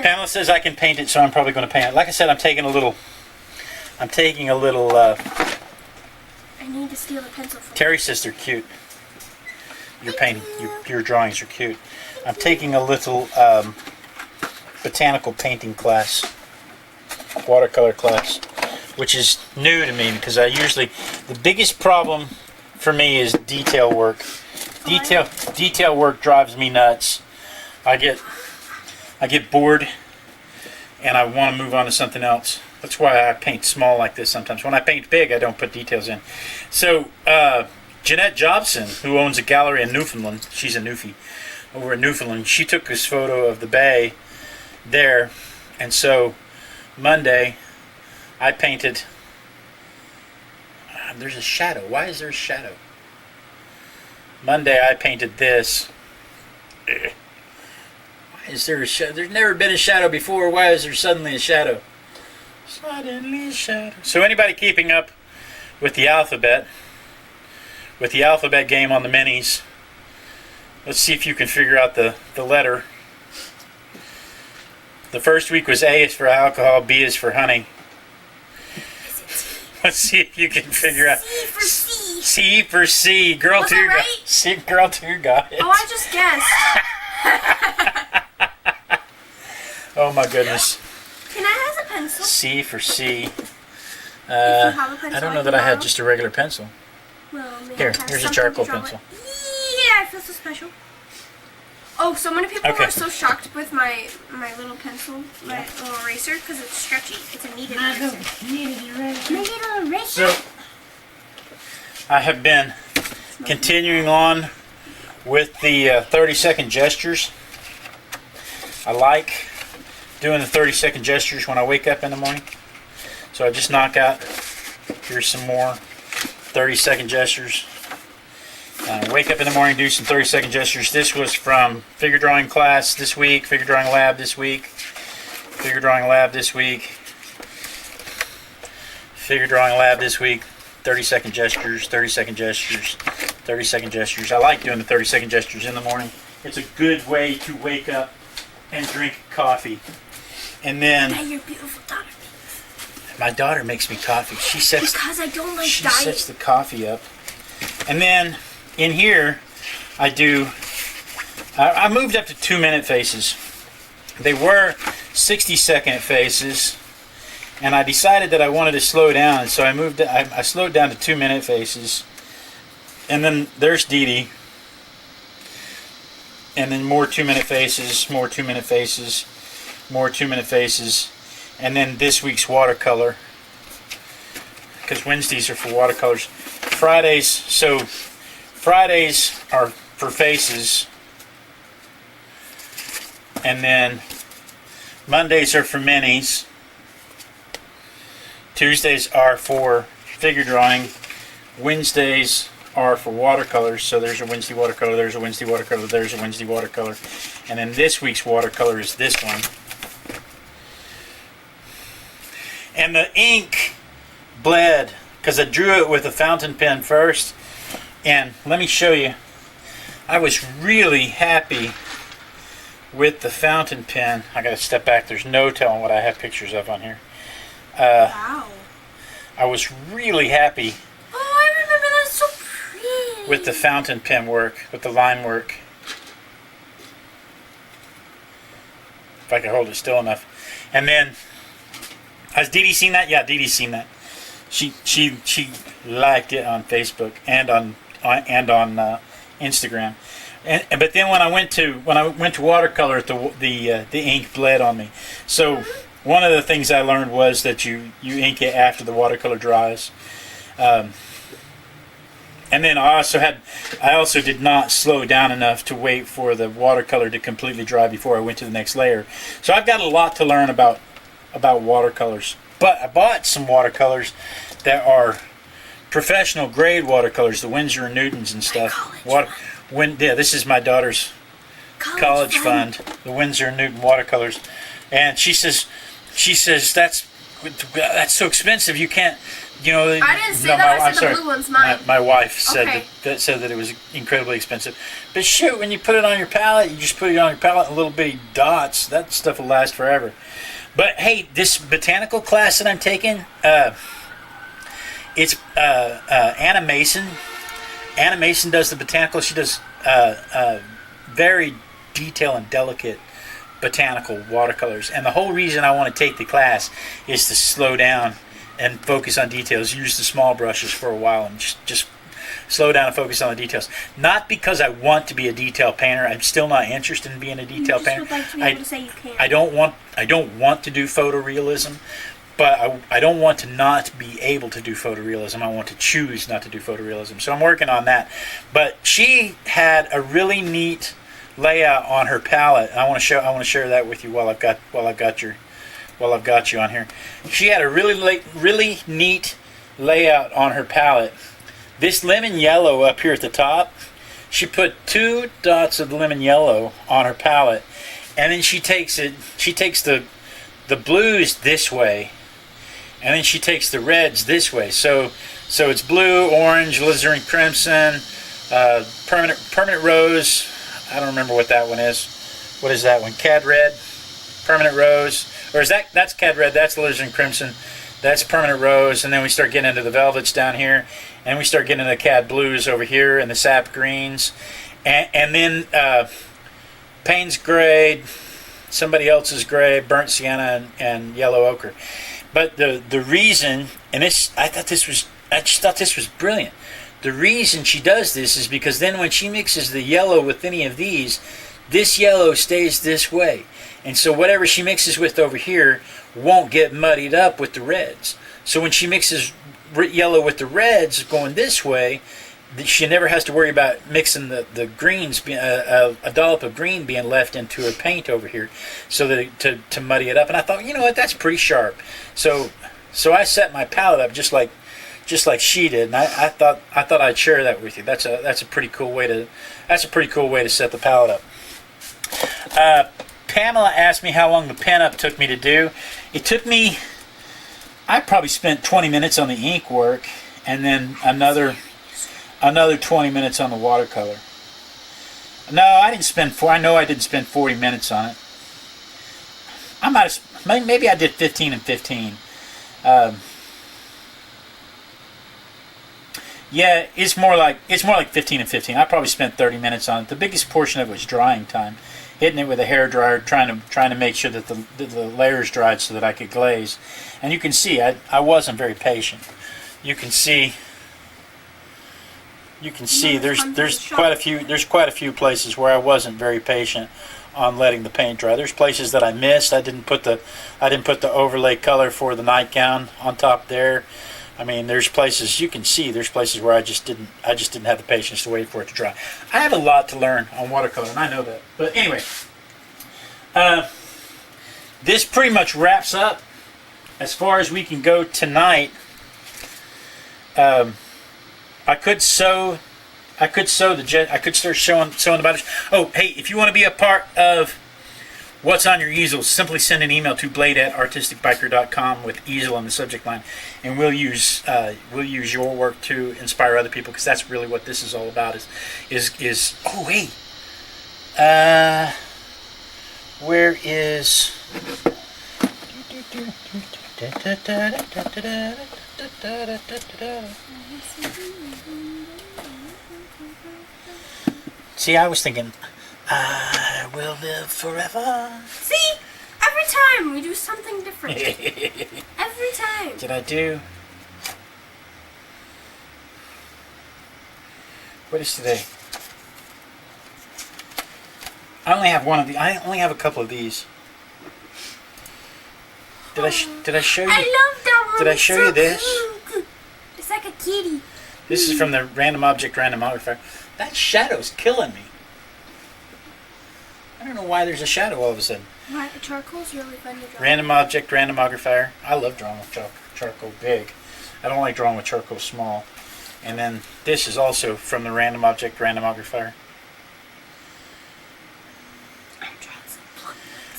Pamela says I can paint it, so I'm probably going to paint it. Like I said, I'm taking a little. I need to steal the pencil from Terry says they're cute. Your painting, your drawings are cute. I'm taking a little botanical painting class, watercolor class, which is new to me because the biggest problem for me is detail work. Detail work drives me nuts. I get bored and I want to move on to something else. That's why I paint small like this sometimes. When I paint big, I don't put details in. So, Jeanette Jobson, who owns a gallery in Newfoundland, she's a Newfie, over in Newfoundland, she took this photo of the bay there. And so, Monday, I painted, there's a shadow. Why is there a shadow? Monday, I painted this. Why is there a shadow? There's never been a shadow before. Why is there suddenly a shadow? Suddenly a shadow. So anybody keeping up with the alphabet with the alphabet game on the minis. Let's see if you can figure out the letter. The first week was A is for alcohol, B is for honey. Let's see if you can figure out. C for C. C for C. Girl Was 2 I got right? C. Girl 2 got it. Oh, I just guessed. Oh my goodness. Can I have a pencil? C for C. have a pencil, I don't I know can that I had borrow. just a regular pencil. Well, maybe Here, I have here's a something charcoal to draw pencil. with. Yeah, I feel so special. Oh, so many people Okay. were so shocked with my little pencil, my little eraser, because it's stretchy. It's a kneaded eraser. My little eraser. So, I have been continuing on with the 30-second gestures. I like doing the 30-second gestures when I wake up in the morning. So I just knock out, here's some more 30-second gestures. Wake up in the morning, do some 30-second gestures. This was from figure drawing class this week, figure drawing lab this week, figure drawing lab this week, figure drawing lab this week. 30-second gestures, 30-second gestures, 30-second gestures. I like doing the 30-second gestures in the morning. It's a good way to wake up and drink coffee. And then That your beautiful daughter. my daughter makes me coffee. She sets Because I don't like she diet. sets the coffee up. And then in here I moved up to 2-minute faces. They were 60-second faces. And I decided that I wanted to slow down, so I slowed down to 2-minute faces. And then there's Dee Dee. And then more 2-minute faces, more 2-minute faces, more 2-minute faces. And then this week's watercolor. Because Wednesdays are for watercolors. Fridays are for faces. And then Mondays are for minis. Tuesdays are for figure drawing. Wednesdays are for watercolors. So there's a Wednesday watercolor, there's a Wednesday watercolor, there's a Wednesday watercolor. And then this week's watercolor is this one. And the ink bled because I drew it with a fountain pen first. And let me show you. I was really happy with the fountain pen. I gotta step back. There's no telling what I have pictures of on here. Wow. I was really happy Oh, I remember that so pretty. with the fountain pen work, with the line work. If I could hold it still enough. And then, has Dee Dee seen that? Yeah, Dee Dee's seen that. She liked it on Facebook and on Instagram. But then when I went to watercolor, the ink bled on me. So one of the things I learned was that you ink it after the watercolor dries. And then I also did not slow down enough to wait for the watercolor to completely dry before I went to the next layer. So I've got a lot to learn about watercolors. But I bought some watercolors that are professional grade watercolors, the Winsor & Newtons and stuff. This is my daughter's college fund, the Winsor & Newton watercolors. And she says that's so expensive. You can't, I didn't say that. I said the blue one's mine. My wife said Okay. that it was incredibly expensive. But shoot, when you put it on your palette, you just put it on your palette in little bitty dots. That stuff will last forever. But hey, this botanical class that I'm taking, it's Anna Mason. Anna Mason does the botanical. She does very detailed and delicate botanical watercolors. And the whole reason I want to take the class is to slow down and focus on details. Use the small brushes for a while and just slow down and focus on the details. Not because I want to be a detail painter. I'm still not interested in being a detail painter. Would like to be able to say you can. I don't want to do photorealism, but I don't want to not be able to do photorealism. I want to choose not to do photorealism. So I'm working on that. But she had a really neat layout on her palette. I want to share that with you while I've got you on here. She had a really neat layout on her palette. This lemon yellow up here at the top, she put 2 dots of lemon yellow on her palette, and then she takes the blues this way, and then she takes the reds this way. So So it's blue, orange, alizarin crimson, permanent rose. I don't remember what that one is. What is that one? Cad red, permanent rose, or is that's Cad red? That's alizarin crimson. That's permanent rose, and then we start getting into the velvets down here, and we start getting into the Cad blues over here, and the sap greens, and then Payne's gray, somebody else's gray, burnt sienna, and yellow ochre. But the reason, and this, I just thought this was brilliant. The reason she does this is because then when she mixes the yellow with any of these, this yellow stays this way. And so whatever she mixes with over here won't get muddied up with the reds. So when she mixes yellow with the reds going this way, she never has to worry about mixing the greens, a dollop of green being left into her paint over here, so that to muddy it up. And I thought, you know what, that's pretty sharp. So I set my palette up just like she did, and I thought I'd share that with you. That's a pretty cool way to set the palette up. Pamela asked me how long the pen up took me to do. It took me, I probably spent 20 minutes on the ink work, and then another 20 minutes on the watercolor. No, I didn't spend I know I didn't spend 40 minutes on it. I might have, maybe I did 15 and 15. Yeah, it's more like 15 and 15. I probably spent 30 minutes on it. The biggest portion of it was drying time, hitting it with a hair dryer, trying to make sure that the layers dried so that I could glaze. And you can see I wasn't very patient. You can see there's quite a few places where I wasn't very patient on letting the paint dry. There's places that I missed. I didn't put the overlay color for the nightgown on top there. I mean, there's places you can see. There's places where I just didn't have the patience to wait for it to dry. I have a lot to learn on watercolor, and I know that. But anyway, this pretty much wraps up as far as we can go tonight. I could start showing the butters. Oh, hey, if you want to be a part of What's on Your Easel, simply send an email to blade@artisticbiker.com with easel on the subject line, and we'll use your work to inspire other people, because that's really what this is all about. Is oh hey, where is? See, I was thinking, I will live forever. See? Every time we do something different. Every time. Did I do? What is today? I only have one of the. I only have a couple of these. Did I show you? I love that one. Did I show you this? Cute. It's like a kitty. This is from the Random Object Randomographer. That shadow's killing me. I don't know why there's a shadow all of a sudden. What? Charcoal's really fun to draw. Random Object Randomographer. I love drawing with charcoal big. I don't like drawing with charcoal small. And then this is also from the Random Object Randomographer.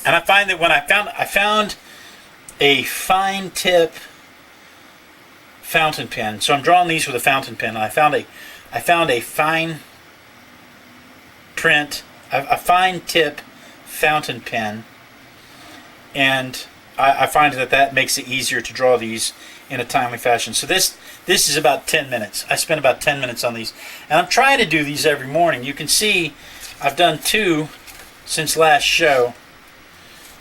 And I find that when I found a fine tip fountain pen. So I'm drawing these with a fountain pen. And I found a fine print, a fine tip fountain pen, and I find that makes it easier to draw these in a timely fashion. So this is about 10 minutes. I spent about 10 minutes on these, and I'm trying to do these every morning. You can see I've done 2 since last show,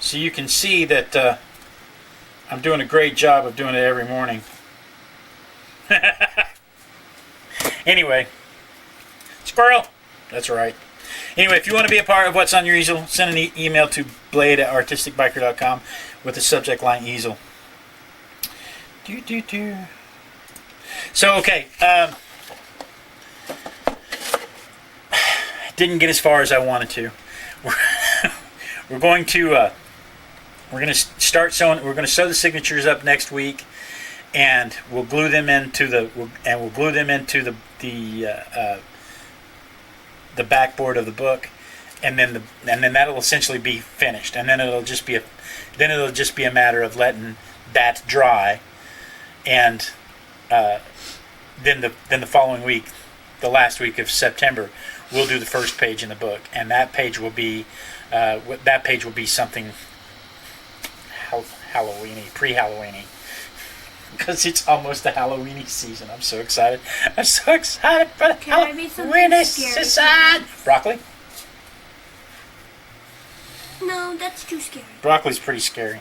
so you can see that I'm doing a great job of doing it every morning. Anyway, squirrel. That's right. Anyway, if you want to be a part of What's on Your Easel, send an email to blade@artisticbiker.com with the subject line easel. So, okay. Didn't get as far as I wanted to. We're going to start sewing. We're going to sew the signatures up next week, and we'll glue them into the backboard of the book, and then that'll essentially be finished, and then it'll just be a matter of letting that dry, and then the following week, the last week of September, we'll do the first page in the book, and that page will be something Halloweeny, pre-Halloweeny, because it's almost the Halloweeny season. I'm so excited. I'm so excited for the Can I be something Halloweeny scary? season. Broccoli. No, that's too scary. Broccoli's pretty scary.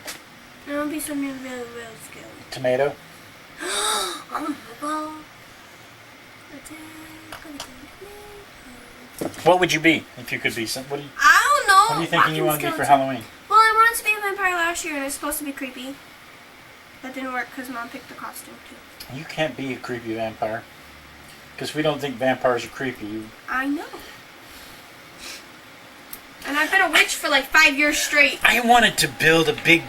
It would be something really, really scary. Tomato. Oh my god. What would you be if you could be some? What are you I don't know. thinking you want to be for Halloween? Well, I wanted to be a vampire last year, and it's supposed to be creepy. That didn't work because Mom picked the costume too. You can't be a creepy vampire, because we don't think vampires are creepy. I know. And I've been a witch for like 5 years straight. I wanted to build a big.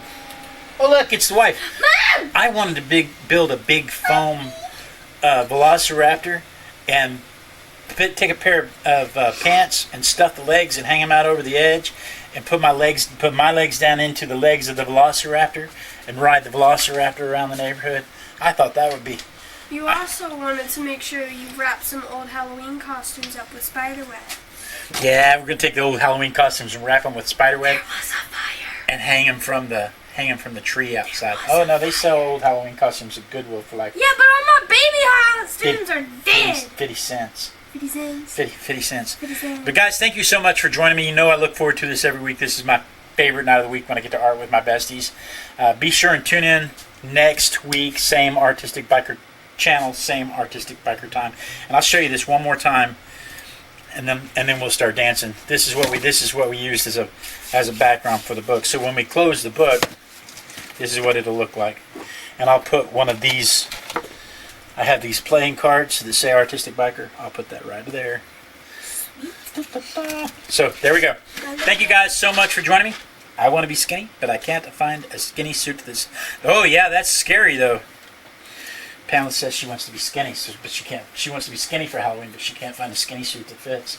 Oh look, it's the wife. Mom! I wanted to build a big foam velociraptor and take a pair of pants and stuff the legs and hang them out over the edge and put my legs down into the legs of the velociraptor and ride the velociraptor around the neighborhood. I thought that would be. You also wanted to make sure that you wrap some old Halloween costumes up with spiderweb. Yeah, we're gonna take the old Halloween costumes and wrap them with spiderweb Was a fire. and hang them from the tree outside. Oh no, they sell old Halloween costumes at Goodwill for like Yeah, but all my baby costumes are dead. 50 cents. 50 cents. 50 cents. 50 cents. But guys, thank you so much for joining me. You know I look forward to this every week. This is my favorite night of the week when I get to art with my besties. Be sure and tune in next week. Same Artistic Biker channel, same Artistic Biker time. And I'll show you this one more time, and then we'll start dancing. This is what we used as a background for the book. So when we close the book, this is what it'll look like. And I'll put one of these. I have these playing cards that say Artistic Biker. I'll put that right there. So there we go. Thank you guys so much for joining me. I want to be skinny, but I can't find a skinny suit to this. Oh yeah, that's scary though. Pamela says she wants to be skinny, but she can't. She wants to be skinny for Halloween, but she can't find a skinny suit that fits.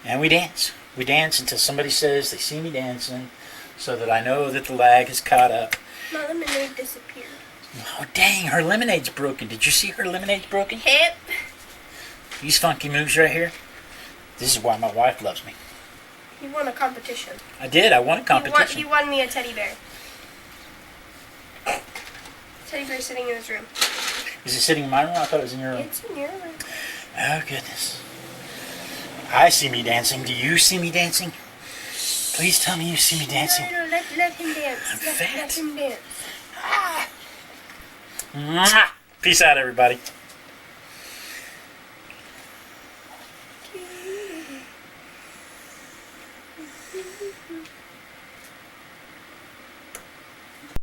And we dance. We dance until somebody says they see me dancing, so that I know that the lag has caught up. My lemonade disappeared. Oh dang, her lemonade's broken. Did you see her lemonade's broken? Hip. These funky moves right here. This is why my wife loves me. You won a competition. I did. I won a competition. You won me a teddy bear. Teddy bear sitting in his room. Is it sitting in my room? I thought it was in your room. It's in your room. Oh goodness. I see me dancing. Do you see me dancing? Please tell me you see me dancing. No, let him dance. I'm Let fat. him dance. Mwah! Peace out, everybody.